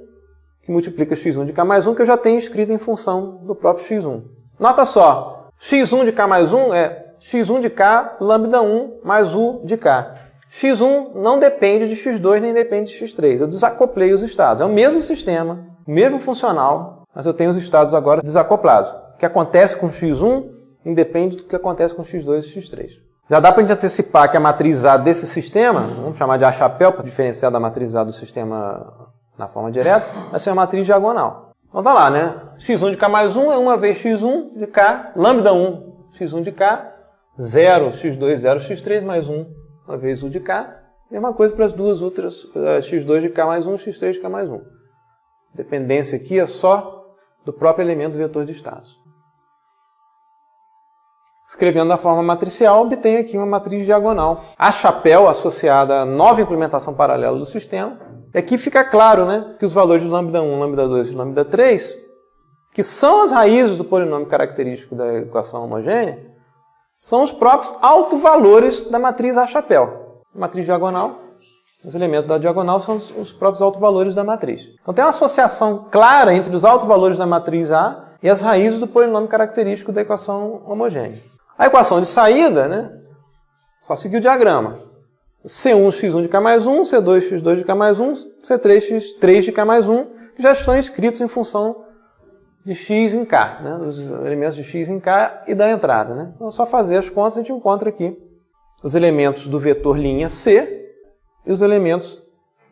que multiplica x1 de k mais 1, que eu já tenho escrito em função do próprio x1. Nota só, x1 de k mais 1 é x1 de k lambda 1 mais u de k. x1 não depende de x2 nem depende de x3. Eu desacoplei os estados. É o mesmo sistema, o mesmo funcional, mas eu tenho os estados agora desacoplados. O que acontece com x1 independe do que acontece com x2 e x3. Já dá para a gente antecipar que a matriz A desse sistema, vamos chamar de A chapéu para diferenciar da matriz A do sistema na forma direta, vai ser uma matriz diagonal. Então tá lá, né? x1 de k mais 1 é uma vez x1 de k, lambda 1, x1 de k, 0, x2, 0, x3, mais 1, uma vez u de k. Mesma coisa para as duas outras, x2 de k mais 1, x3 de k mais 1. Dependência aqui é só do próprio elemento do vetor de estados. Escrevendo da forma matricial, obtém aqui uma matriz diagonal. A chapéu associada à nova implementação paralela do sistema. E aqui fica claro, né, que os valores de lambda 1, lambda 2 e lambda 3, que são as raízes do polinômio característico da equação homogênea, são os próprios autovalores da matriz A chapéu. A matriz diagonal, os elementos da diagonal são os próprios autovalores da matriz. Então tem uma associação clara entre os autovalores da matriz A e as raízes do polinômio característico da equação homogênea. A equação de saída, né? Só seguir o diagrama. C1, x1 de k mais 1, C2, x2 de k mais 1, C3, x3 de k mais 1, que já estão escritos em função de x em k, né? Os elementos de x em k e da entrada, né? Então é só fazer as contas, a gente encontra aqui os elementos do vetor linha C e os elementos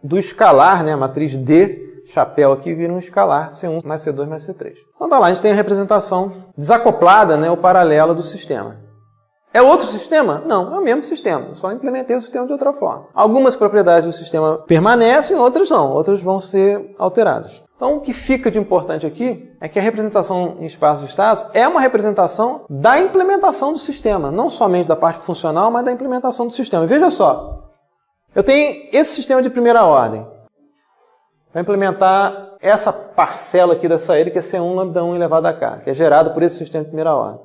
do escalar, né? A matriz D, chapéu aqui, vira um escalar C1 mais C2 mais C3. Então tá lá, a gente tem a representação desacoplada, né, ou paralela do sistema. É outro sistema? Não, é o mesmo sistema, só implementei o sistema de outra forma. Algumas propriedades do sistema permanecem, outras não, outras vão ser alteradas. Então o que fica de importante aqui é que a representação em espaço de estados é uma representação da implementação do sistema, não somente da parte funcional, mas da implementação do sistema. E veja só, eu tenho esse sistema de primeira ordem. Vai implementar essa parcela aqui da saída, que é C1 lambda 1 elevado a k, que é gerado por esse sistema de primeira ordem.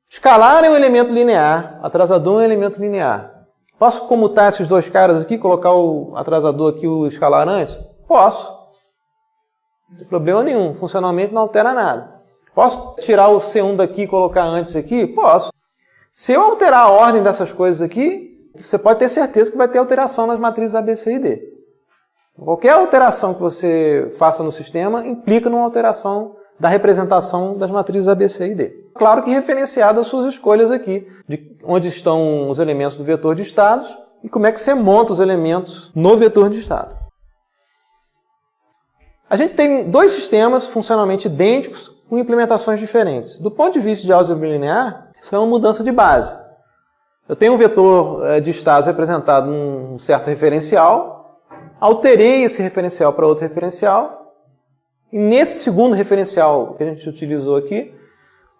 Escalar é um elemento linear, atrasador é um elemento linear. Posso comutar esses dois caras aqui, colocar o atrasador aqui e o escalar antes? Posso. Não tem problema nenhum, funcionalmente não altera nada. Posso tirar o C1 daqui e colocar antes aqui? Posso. Se eu alterar a ordem dessas coisas aqui, você pode ter certeza que vai ter alteração nas matrizes A, B, C e D. Qualquer alteração que você faça no sistema implica numa alteração da representação das matrizes A, B, C e D. Claro que referenciado às suas escolhas aqui, de onde estão os elementos do vetor de estados e como é que você monta os elementos no vetor de estado. A gente tem dois sistemas funcionalmente idênticos com implementações diferentes. Do ponto de vista de álgebra linear, isso é uma mudança de base. Eu tenho um vetor de estados representado num certo referencial, alterei esse referencial para outro referencial, e nesse segundo referencial que a gente utilizou aqui,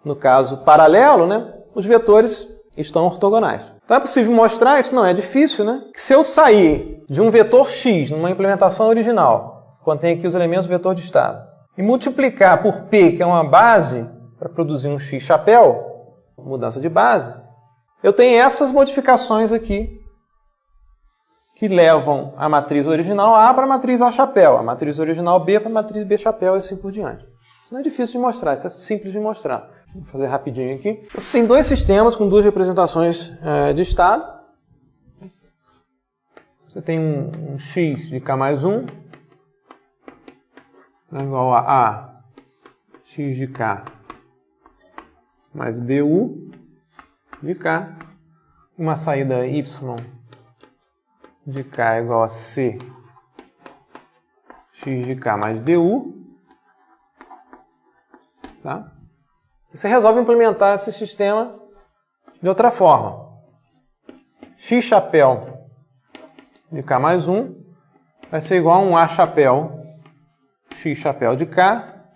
no caso paralelo, né, os vetores estão ortogonais. Então é possível mostrar, isso não é difícil, né, que se eu sair de um vetor x numa implementação original, que contém aqui os elementos do vetor de estado, e multiplicar por p, que é uma base, para produzir um x chapéu, mudança de base, eu tenho essas modificações aqui, que levam a matriz original A para a matriz A chapéu, a matriz original B para a matriz B chapéu e assim por diante. Isso não é difícil de mostrar, isso é simples de mostrar. Vou fazer rapidinho aqui. Você tem dois sistemas com duas representações de estado. Você tem um x de k mais 1 igual a x de k mais bu de k. Uma saída y de k igual a c x de k mais du. Tá? Você resolve implementar esse sistema de outra forma. X chapéu de k mais 1 vai ser igual a um A chapéu, x chapéu de k,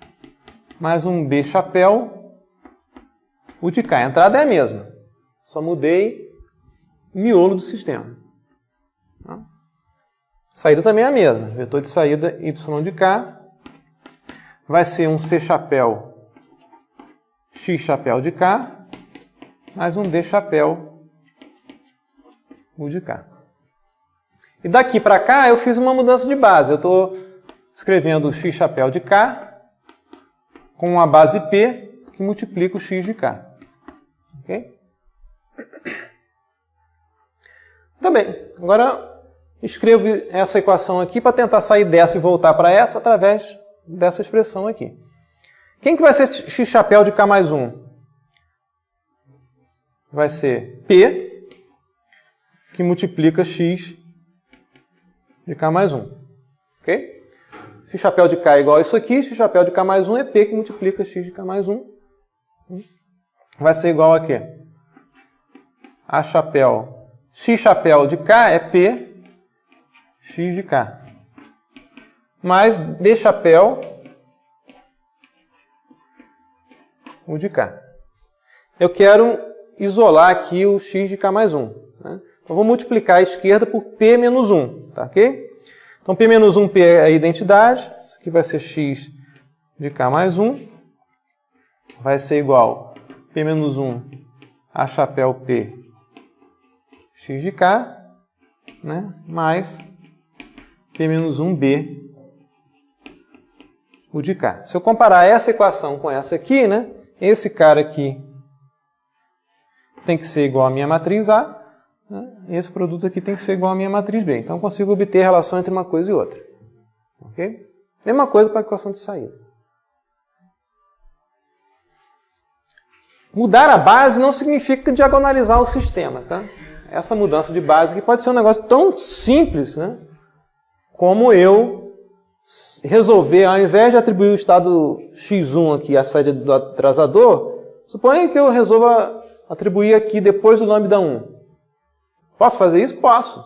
mais um B chapéu, o de k. A entrada é a mesma, só mudei o miolo do sistema. A saída também é a mesma, vetor de saída y de k vai ser um C chapéu, x chapéu de k, mais um D chapéu, u de k. E daqui para cá eu fiz uma mudança de base. Eu estou escrevendo x chapéu de k com a base p que multiplica o x de k. Ok? Tá bem. Agora escrevo essa equação aqui para tentar sair dessa e voltar para essa através dessa expressão aqui. Quem que vai ser x chapéu de k mais 1? Vai ser p que multiplica x de k mais 1. Ok? X chapéu de k é igual a isso aqui, x chapéu de k mais 1 é p que multiplica x de k mais 1. Vai ser igual a quê? A chapéu, x chapéu de k é p x de k. Mais b chapéu u de k. Eu quero isolar aqui o x de k mais 1. Né? Então, vou multiplicar a esquerda por p menos 1, tá ok? Então, p menos 1p é a identidade. Isso aqui vai ser x de k mais 1. Vai ser igual a p menos 1 a chapéu p x de k, né? Mais p menos 1b u de k. Se eu comparar essa equação com essa aqui, né? Esse cara aqui tem que ser igual à minha matriz A. Esse produto aqui tem que ser igual à minha matriz B. Então, eu consigo obter a relação entre uma coisa e outra. Ok? Mesma coisa para a equação de saída. Mudar a base não significa diagonalizar o sistema. Tá? Essa mudança de base aqui pode ser um negócio tão simples, né? Como eu resolver, ao invés de atribuir o estado x1 aqui à saída do atrasador, suponha que eu resolva atribuir aqui depois do lambda 1. Posso fazer isso? Posso.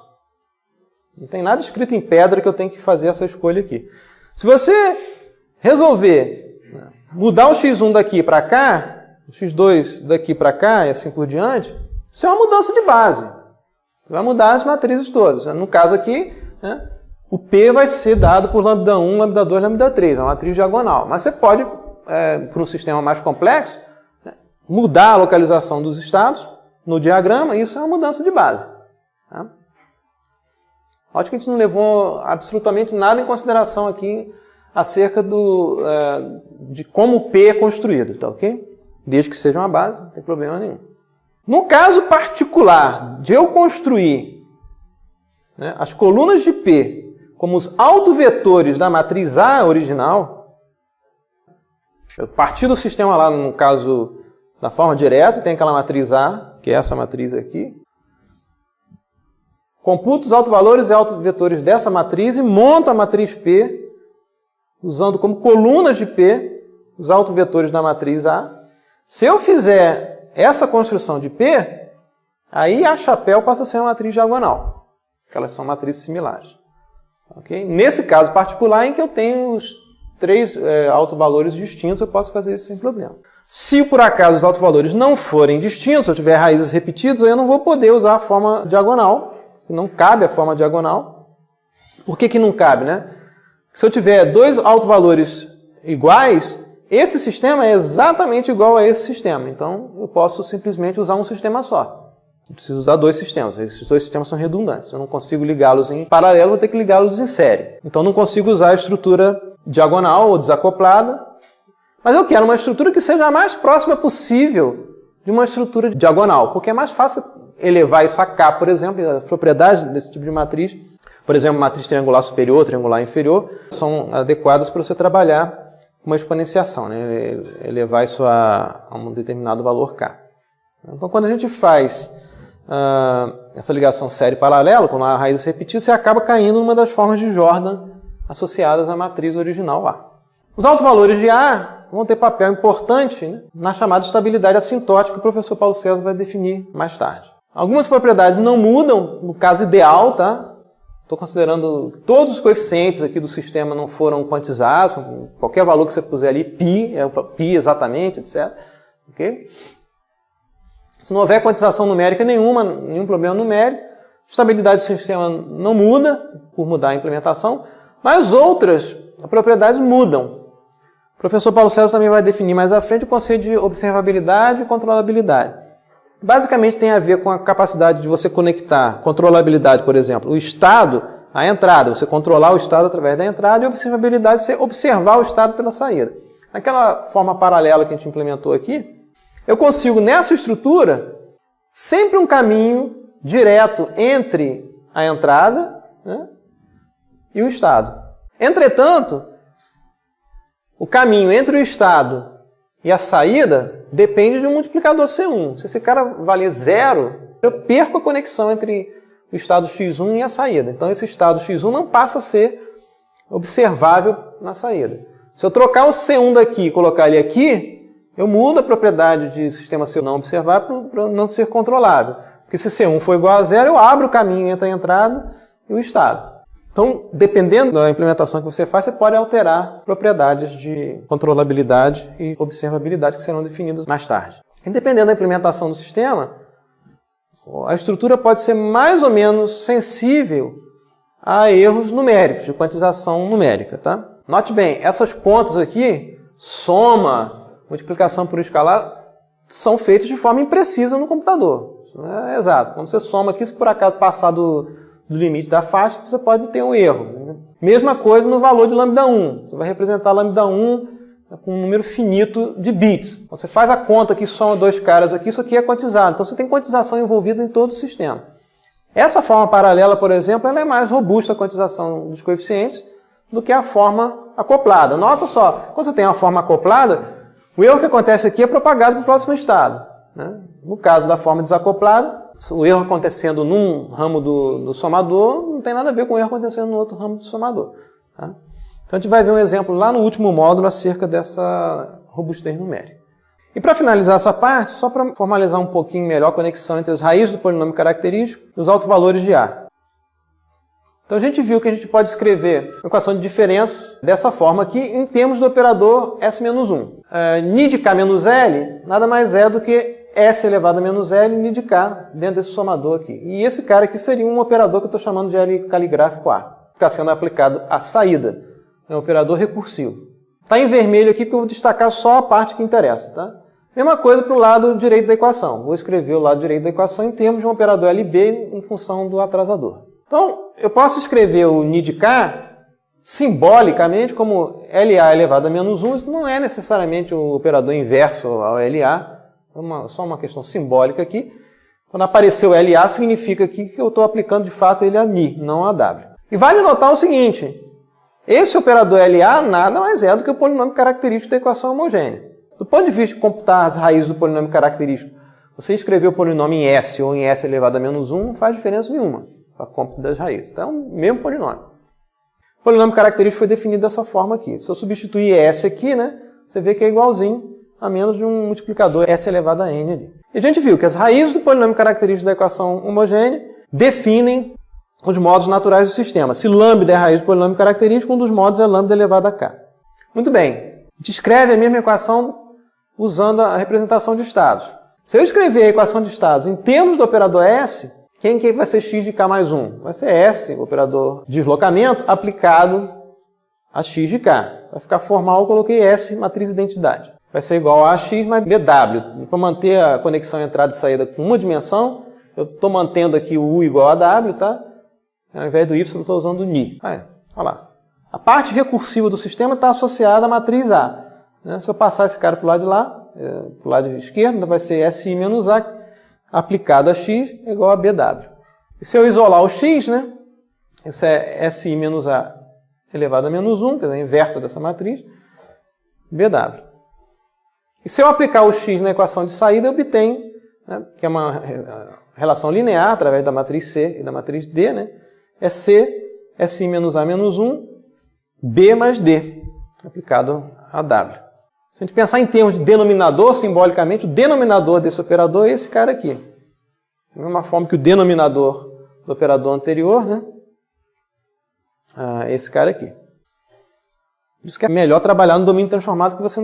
Não tem nada escrito em pedra que eu tenho que fazer essa escolha aqui. Se você resolver mudar o x1 daqui para cá, o x2 daqui para cá e assim por diante, isso é uma mudança de base. Você vai mudar as matrizes todas. No caso aqui, né, o P vai ser dado por lambda 1, lambda 2, lambda 3, é uma matriz diagonal. Mas você pode, para um sistema mais complexo, mudar a localização dos estados no diagrama, e isso é uma mudança de base. Tá? Acho que a gente não levou absolutamente nada em consideração aqui acerca de como o P é construído, tá ok? Desde que seja uma base, não tem problema nenhum. No caso particular de eu construir, né, as colunas de P como os autovetores da matriz A original, eu parti do sistema lá, no caso da forma direta, tem aquela matriz A, que é essa matriz aqui. Computo os autovalores e autovetores dessa matriz e monto a matriz P, usando como colunas de P os autovetores da matriz A. Se eu fizer essa construção de P, aí a chapéu passa a ser uma matriz diagonal, porque elas são matrizes similares. Okay? Nesse caso particular, em que eu tenho os três autovalores distintos, eu posso fazer isso sem problema. Se por acaso os autovalores não forem distintos, se eu tiver raízes repetidas, eu não vou poder usar a forma diagonal, não cabe a forma diagonal. Por que não cabe, né? Se eu tiver dois autovalores iguais, esse sistema é exatamente igual a esse sistema. Então, eu posso simplesmente usar um sistema só. Eu preciso usar dois sistemas. Esses dois sistemas são redundantes. Eu não consigo ligá-los em paralelo, vou ter que ligá-los em série. Então não consigo usar a estrutura diagonal ou desacoplada, mas eu quero uma estrutura que seja a mais próxima possível de uma estrutura diagonal, porque é mais fácil elevar isso a K, por exemplo, as propriedades desse tipo de matriz, por exemplo, matriz triangular superior, triangular inferior, são adequadas para você trabalhar com uma exponenciação, né? Elevar isso a um determinado valor K. Então, quando a gente faz essa ligação série paralela, quando a raiz se repetir, você acaba caindo numa das formas de Jordan associadas à matriz original A. Os autovalores de A vão ter papel importante, né, na chamada estabilidade assintótica que o professor Paulo César vai definir mais tarde. Algumas propriedades não mudam no caso ideal, tá? Estou considerando que todos os coeficientes aqui do sistema não foram quantizados, qualquer valor que você puser ali, π, é o π exatamente, etc. Okay? Se não houver quantização numérica nenhuma, nenhum problema numérico, a estabilidade do sistema não muda por mudar a implementação, mas outras propriedades mudam. O professor Paulo César também vai definir mais à frente o conceito de observabilidade e controlabilidade. Basicamente tem a ver com a capacidade de você conectar controlabilidade, por exemplo, o estado à entrada, você controlar o estado através da entrada, e observabilidade, você observar o estado pela saída. Naquela forma paralela que a gente implementou aqui, eu consigo nessa estrutura sempre um caminho direto entre a entrada, né, e o estado. Entretanto, o caminho entre o estado e a saída depende de um multiplicador C1. Se esse cara valer 0, eu perco a conexão entre o estado x1 e a saída. Então esse estado x1 não passa a ser observável na saída. Se eu trocar o C1 daqui e colocar ele aqui, eu mudo a propriedade de sistema C1 não observável para não ser controlável. Porque se C1 for igual a 0, eu abro o caminho entre a entrada e o estado. Então, dependendo da implementação que você faz, você pode alterar propriedades de controlabilidade e observabilidade que serão definidas mais tarde. E dependendo da implementação do sistema, a estrutura pode ser mais ou menos sensível a erros numéricos, de quantização numérica. Tá? Note bem, essas contas aqui, soma, multiplicação por escalar, são feitas de forma imprecisa no computador. Isso não é exato. Quando você soma aqui, se por acaso passar do limite da faixa, você pode ter um erro. Mesma coisa no valor de lambda 1. Você vai representar lambda 1 com um número finito de bits. Quando você faz a conta que soma dois caras aqui, isso aqui é quantizado. Então você tem quantização envolvida em todo o sistema. Essa forma paralela, por exemplo, ela é mais robusta a quantização dos coeficientes do que a forma acoplada. Nota só, quando você tem uma forma acoplada, o erro que acontece aqui é propagado para o próximo estado. Né? No caso da forma desacoplada, o erro acontecendo num ramo do somador não tem nada a ver com o erro acontecendo no outro ramo do somador. Tá? Então a gente vai ver um exemplo lá no último módulo acerca dessa robustez numérica. E para finalizar essa parte, só para formalizar um pouquinho melhor a conexão entre as raízes do polinômio característico e os autovalores de A. Então a gente viu que a gente pode escrever a equação de diferença dessa forma aqui em termos do operador S-1. Ni de K menos L nada mais é do que S elevado a menos L Ni de K dentro desse somador aqui. E esse cara aqui seria um operador que eu estou chamando de L caligráfico A, que está sendo aplicado à saída. É um operador recursivo. Está em vermelho aqui porque eu vou destacar só a parte que interessa. Tá? Mesma coisa para o lado direito da equação. Vou escrever o lado direito da equação em termos de um operador LB em função do atrasador. Então, eu posso escrever o Ni de K simbolicamente como LA elevado a menos 1. Isso não é necessariamente o operador inverso ao LA. É só uma questão simbólica aqui. Quando apareceu LA, significa aqui que eu estou aplicando de fato ele a Ni, não a W. E vale notar o seguinte, esse operador LA nada mais é do que o polinômio característico da equação homogênea. Do ponto de vista de computar as raízes do polinômio característico, você escrever o polinômio em S ou em S elevado a menos 1 não faz diferença nenhuma para a cômputo das raízes. Então é o mesmo polinômio. O polinômio característico foi definido dessa forma aqui. Se eu substituir S aqui, né, você vê que é igualzinho a menos de um multiplicador S elevado a N ali. E a gente viu que as raízes do polinômio característico da equação homogênea definem os modos naturais do sistema. Se lambda é a raiz do polinômio característico, um dos modos é lambda elevado a K. Muito bem. Descreve a mesma equação usando a representação de estados. Se eu escrever a equação de estados em termos do operador S, quem que vai ser x de k mais 1? Vai ser S, o operador de deslocamento, aplicado a x de k. Vai ficar formal, eu coloquei S, matriz identidade. Vai ser igual a x mais BW. Para manter a conexão entrada e saída com uma dimensão, Eu estou mantendo aqui o U igual a W, tá? Ao invés do Y, eu estou usando o Ni. Olha lá. A parte recursiva do sistema está associada à matriz A. Né? Se eu passar esse cara para o lado de lá, para o lado esquerdo, então vai ser SI menos A aplicado a X é igual a BW. E se eu isolar o X, né? Isso é SI menos A elevado a menos 1, quer dizer, a inversa dessa matriz, BW. E se eu aplicar o X na equação de saída, eu obtenho, né, que é uma relação linear através da matriz C e da matriz D, né? É C, SI menos A menos 1, B mais D, aplicado a W. Se a gente pensar em termos de denominador, simbolicamente, o denominador desse operador é esse cara aqui. Da mesma forma que o denominador do operador anterior, né? Esse cara aqui. Por isso que é melhor trabalhar no domínio transformado, que você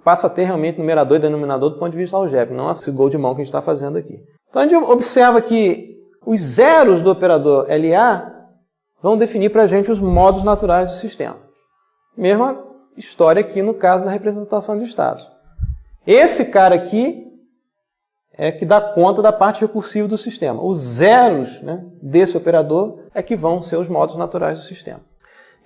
passa a ter realmente numerador e denominador do ponto de vista algébrico, não esse gol de mão que a gente está fazendo aqui. Então a gente observa que os zeros do operador LA vão definir para a gente os modos naturais do sistema. Mesma história aqui no caso da representação de estados. Esse cara aqui é que dá conta da parte recursiva do sistema. Os zeros, né, desse operador é que vão ser os modos naturais do sistema.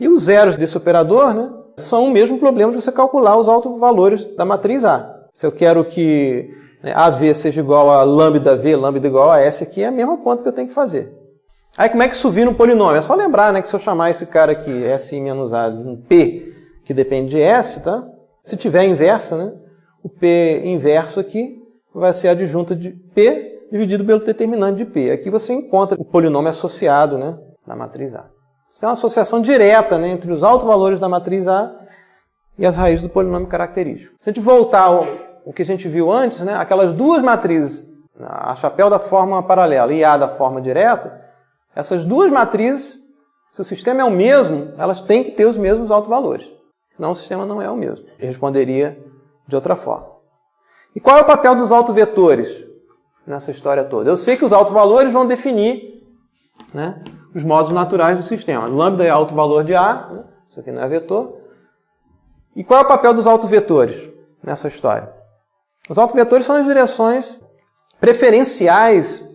E os zeros desse operador, né, são o mesmo problema de você calcular os autovalores da matriz A. Se eu quero que, né, AV seja igual a lambda V, lambda igual a S aqui, é a mesma conta que eu tenho que fazer. Aí como é que isso vira um polinômio? É só lembrar, né, que se eu chamar esse cara aqui, SI menos A, de um P, que depende de S, tá? Se tiver a inversa, né, o P inverso aqui vai ser a adjunta de P dividido pelo determinante de P. Aqui você encontra o polinômio associado, né, na matriz A. Isso é uma associação direta, né, entre os autovalores da matriz A e as raízes do polinômio característico. Se a gente voltar ao que a gente viu antes, né, aquelas duas matrizes, a chapéu da forma paralela e A da forma direta, essas duas matrizes, se o sistema é o mesmo, elas têm que ter os mesmos autovalores. Senão o sistema não é o mesmo. Eu responderia de outra forma. E qual é o papel dos autovetores nessa história toda? Eu sei que os autovalores vão definir, né, os modos naturais do sistema. Lambda é autovalor de A, né? Isso aqui não é vetor. E qual é o papel dos autovetores nessa história? Os autovetores são as direções preferenciais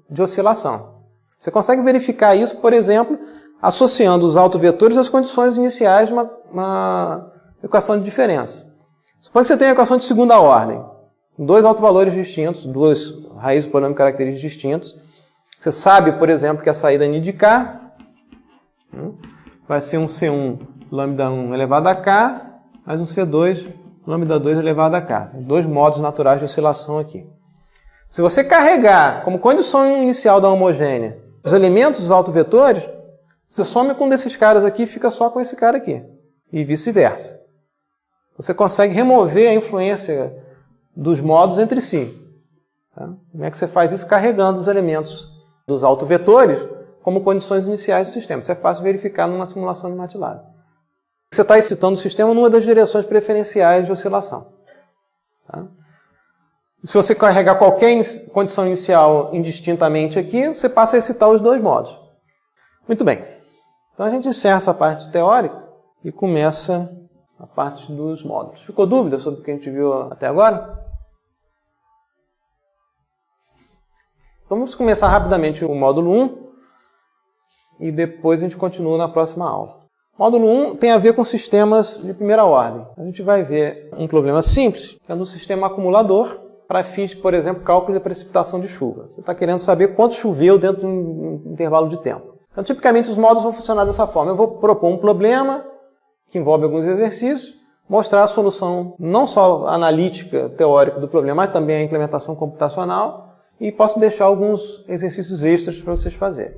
de oscilação. Você consegue verificar isso, por exemplo, associando os autovetores às condições iniciais de uma equação de diferença. Suponha que você tem uma equação de segunda ordem, dois autovalores distintos, duas raízes do polinômio característicos distintos. Você sabe, por exemplo, que a saída Ni de K vai ser um C1 lambda 1 elevado a K, mais um C2 lambda 2 elevado a K. Tem dois modos naturais de oscilação aqui. Se você carregar como condição inicial da homogênea os elementos dos autovetores, você some com um desses caras aqui e fica só com esse cara aqui. E vice-versa. Você consegue remover a influência dos modos entre si. Tá? Como é que você faz isso? Carregando os elementos dos autovetores como condições iniciais do sistema. Isso é fácil verificar numa simulação de MATLAB. Você está excitando o sistema numa das direções preferenciais de oscilação. Tá? Se você carregar qualquer condição inicial indistintamente aqui, você passa a excitar os dois modos. Muito bem. Então a gente encerra essa parte teórica e começa a parte dos módulos. Ficou dúvida sobre o que a gente viu até agora? Então vamos começar rapidamente o módulo 1 e depois a gente continua na próxima aula. O módulo 1 tem a ver com sistemas de primeira ordem. A gente vai ver um problema simples, que é no sistema acumulador, para fins, por exemplo, cálculo de precipitação de chuva. Você está querendo saber quanto choveu dentro de um intervalo de tempo. Então, tipicamente, os módulos vão funcionar dessa forma. Eu vou propor um problema que envolve alguns exercícios, mostrar a solução não só analítica, teórica do problema, mas também a implementação computacional, e posso deixar alguns exercícios extras para vocês fazerem.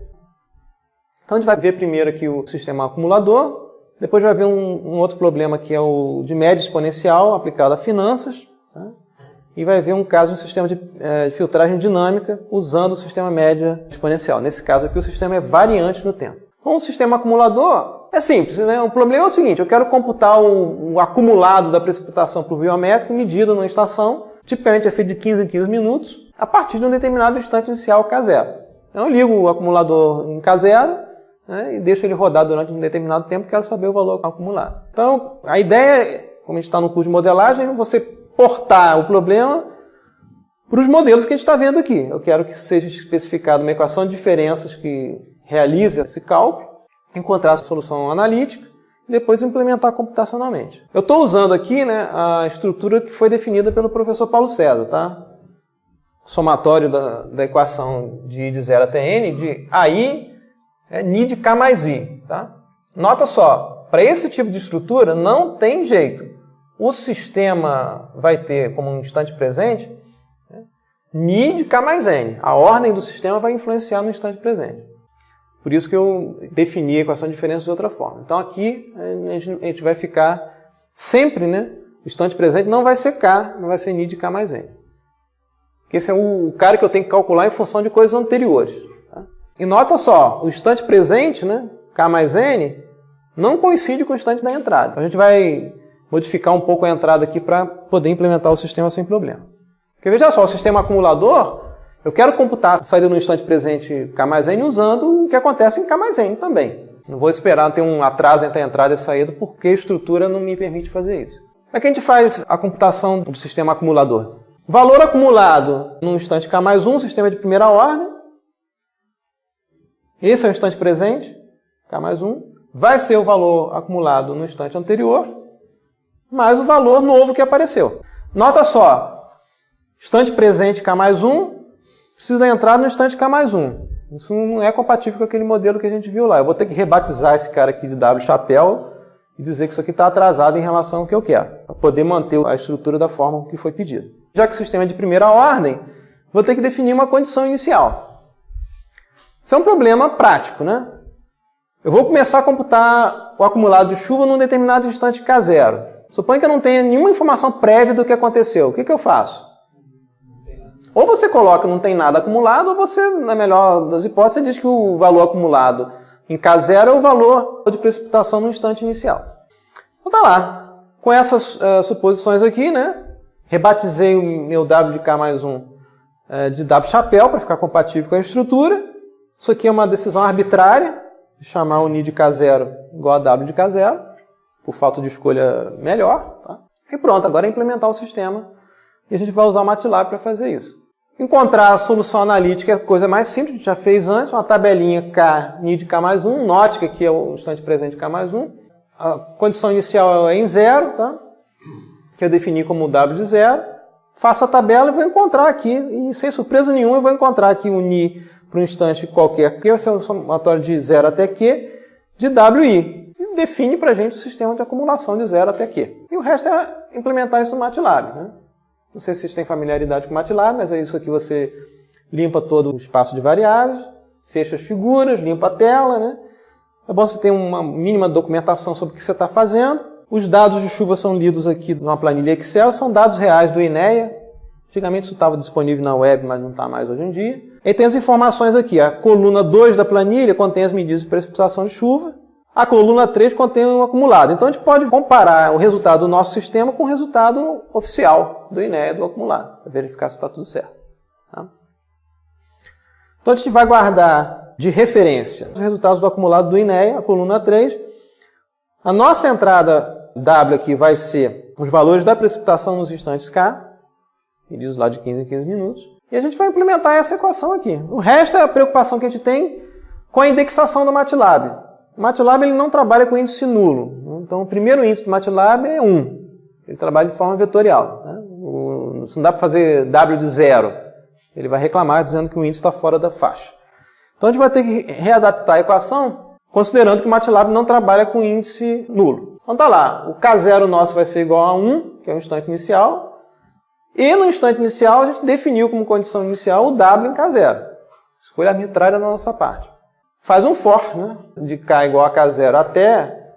Então, a gente vai ver primeiro aqui o sistema acumulador, depois vai ver um outro problema que é o de média exponencial aplicado a finanças, tá? E vai ver um caso de um sistema de filtragem dinâmica usando o sistema média exponencial. Nesse caso aqui, o sistema é variante no tempo. Então, o sistema acumulador é simples, né? O problema é o seguinte: eu quero computar o acumulado da precipitação pluviométrica medido numa estação, tipicamente é feito de 15 em 15 minutos, a partir de um determinado instante inicial K0. Então, eu ligo o acumulador em K0, né, e deixo ele rodar durante um determinado tempo, quero saber o valor acumulado. Então, a ideia, como a gente está no curso de modelagem, é você portar o problema para os modelos que a gente está vendo aqui. Eu quero que seja especificada uma equação de diferenças que realize esse cálculo, encontrar a solução analítica e depois implementar computacionalmente. Eu estou usando aqui, né, a estrutura que foi definida pelo professor Paulo César, tá? Somatório da equação de I de 0 até N, de AI é Ni de K mais I. Tá? Nota só, para esse tipo de estrutura não tem jeito. O sistema vai ter como um instante presente, né, Ni de K mais N. A ordem do sistema vai influenciar no instante presente. Por isso que eu defini a equação de diferença de outra forma. Então aqui a gente vai ficar sempre, né, o instante presente não vai ser K, não vai ser Ni de K mais N. Porque esse é o cara que eu tenho que calcular em função de coisas anteriores. Tá? E nota só, o instante presente, né, K mais N, não coincide com o instante da entrada. Então a gente vai modificar um pouco a entrada aqui para poder implementar o sistema sem problema. Porque veja só, o sistema acumulador, eu quero computar a saída no instante presente K mais N usando o que acontece em K mais N também. Não vou esperar ter um atraso entre a entrada e a saída porque a estrutura não me permite fazer isso. Como é que a gente faz a computação do sistema acumulador? Valor acumulado no instante K mais 1, sistema de primeira ordem. Esse é o instante presente, K mais 1. Vai ser o valor acumulado no instante anterior, mais o valor novo que apareceu. Nota só, instante presente K mais 1, preciso da entrada no instante K mais 1. Isso não é compatível com aquele modelo que a gente viu lá. Eu vou ter que rebatizar esse cara aqui de W chapéu e dizer que isso aqui está atrasado em relação ao que eu quero, para poder manter a estrutura da forma que foi pedido. Já que o sistema é de primeira ordem, vou ter que definir uma condição inicial. Isso é um problema prático, né? Eu vou começar a computar o acumulado de chuva num determinado instante K0. Suponha que eu não tenha nenhuma informação prévia do que aconteceu. O que eu faço? Ou você coloca não tem nada acumulado, ou você, na melhor das hipóteses, diz que o valor acumulado em K0 é o valor de precipitação no instante inicial. Então tá lá. Com essas suposições aqui, né? Rebatizei o meu W de K mais 1 de W chapéu para ficar compatível com a estrutura. Isso aqui é uma decisão arbitrária, de chamar o Ni de K0 igual a W de K0, por falta de escolha melhor. Tá? E pronto, agora é implementar o sistema. E a gente vai usar o MATLAB para fazer isso. Encontrar a solução analítica é a coisa mais simples, a gente já fez antes, uma tabelinha K, Ni de K mais 1, note que aqui é o instante presente de K mais 1. A condição inicial é em 0, tá? Que eu defini como W de 0. Faço a tabela e vou encontrar aqui, e sem surpresa nenhuma, eu vou encontrar aqui o Ni para um instante qualquer, que é o somatório de 0 até Q, de WI. E define para a gente o sistema de acumulação de 0 até Q. E o resto é implementar isso no MATLAB, né? Não sei se vocês têm familiaridade com o MATLAB, mas é isso aqui, você limpa todo o espaço de variáveis, fecha as figuras, limpa a tela, né? É bom você ter uma mínima documentação sobre o que você está fazendo. Os dados de chuva são lidos aqui numa planilha Excel, são dados reais do INEA. Antigamente isso estava disponível na web, mas não está mais hoje em dia. E tem as informações aqui. A coluna 2 da planilha contém as medidas de precipitação de chuva. A coluna 3 contém o acumulado. Então a gente pode comparar o resultado do nosso sistema com o resultado oficial do INEA do acumulado, para verificar se está tudo certo. Tá? Então a gente vai guardar de referência os resultados do acumulado do INEA, a coluna 3. A nossa entrada W aqui vai ser os valores da precipitação nos instantes K, medidos lá de 15 em 15 minutos. E a gente vai implementar essa equação aqui. O resto é a preocupação que a gente tem com a indexação do MATLAB. O MATLAB ele não trabalha com índice nulo. Então o primeiro índice do MATLAB é 1. Ele trabalha de forma vetorial. Né? Não dá para fazer W de 0. Ele vai reclamar dizendo que o índice está fora da faixa. Então a gente vai ter que readaptar a equação considerando que o MATLAB não trabalha com índice nulo. Então tá lá, o K0 nosso vai ser igual a 1, que é o instante inicial, e no instante inicial a gente definiu como condição inicial o W em K0. Escolha arbitrária da nossa parte. Faz um for, né, de K igual a K0 até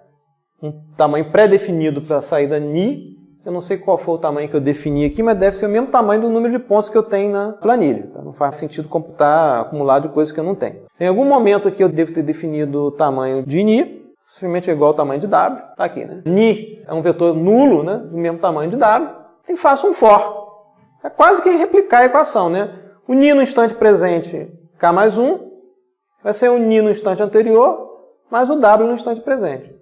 um tamanho pré-definido para a saída Ni. Eu não sei qual foi o tamanho que eu defini aqui, mas deve ser o mesmo tamanho do número de pontos que eu tenho na planilha. Tá? Não faz sentido computar acumulado de coisas que eu não tenho. Em algum momento aqui eu devo ter definido o tamanho de Ni, simplesmente igual ao tamanho de W. Está aqui, né? Ni é um vetor nulo, né, do mesmo tamanho de W. E faço um for. É quase que replicar a equação, né? O Ni no instante presente, K mais 1, vai ser o Ni no instante anterior, mais o W no instante presente.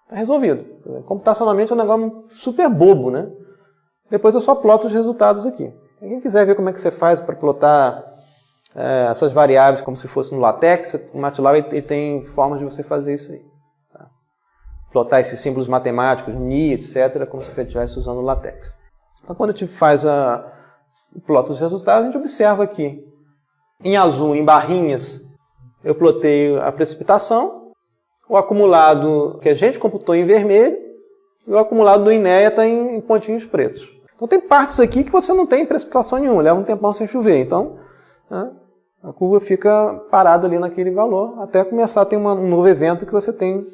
Está resolvido. Computacionalmente é um negócio super bobo, né? Depois eu só ploto os resultados aqui. Quem quiser ver como é que você faz para plotar essas variáveis como se fosse no LaTeX, o MATLAB ele tem formas de você fazer isso aí. Tá? Plotar esses símbolos matemáticos, ni, etc., como se você estivesse usando o LaTeX. Então, quando a gente faz o plot dos resultados, a gente observa aqui. Em azul, em barrinhas, eu plotei a precipitação, o acumulado que a gente computou em vermelho, e o acumulado do INEA está em pontinhos pretos. Então tem partes aqui que você não tem precipitação nenhuma, leva um tempão sem chover. Então, né, a curva fica parada ali naquele valor, até começar a ter um novo evento que você tem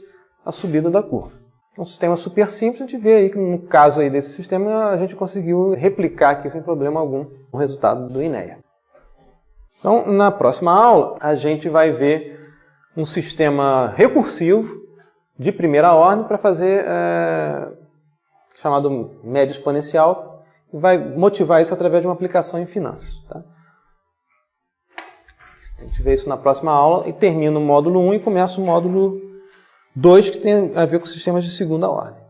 a subida da curva. É um sistema super simples, a gente vê aí que no caso aí desse sistema a gente conseguiu replicar aqui sem problema algum o resultado do INEA. Então, na próxima aula, a gente vai ver um sistema recursivo de primeira ordem para fazer chamado médio exponencial e vai motivar isso através de uma aplicação em finanças. Tá? A gente vê isso na próxima aula e termina o módulo 1 e começa o módulo 2, que tem a ver com sistemas de segunda ordem.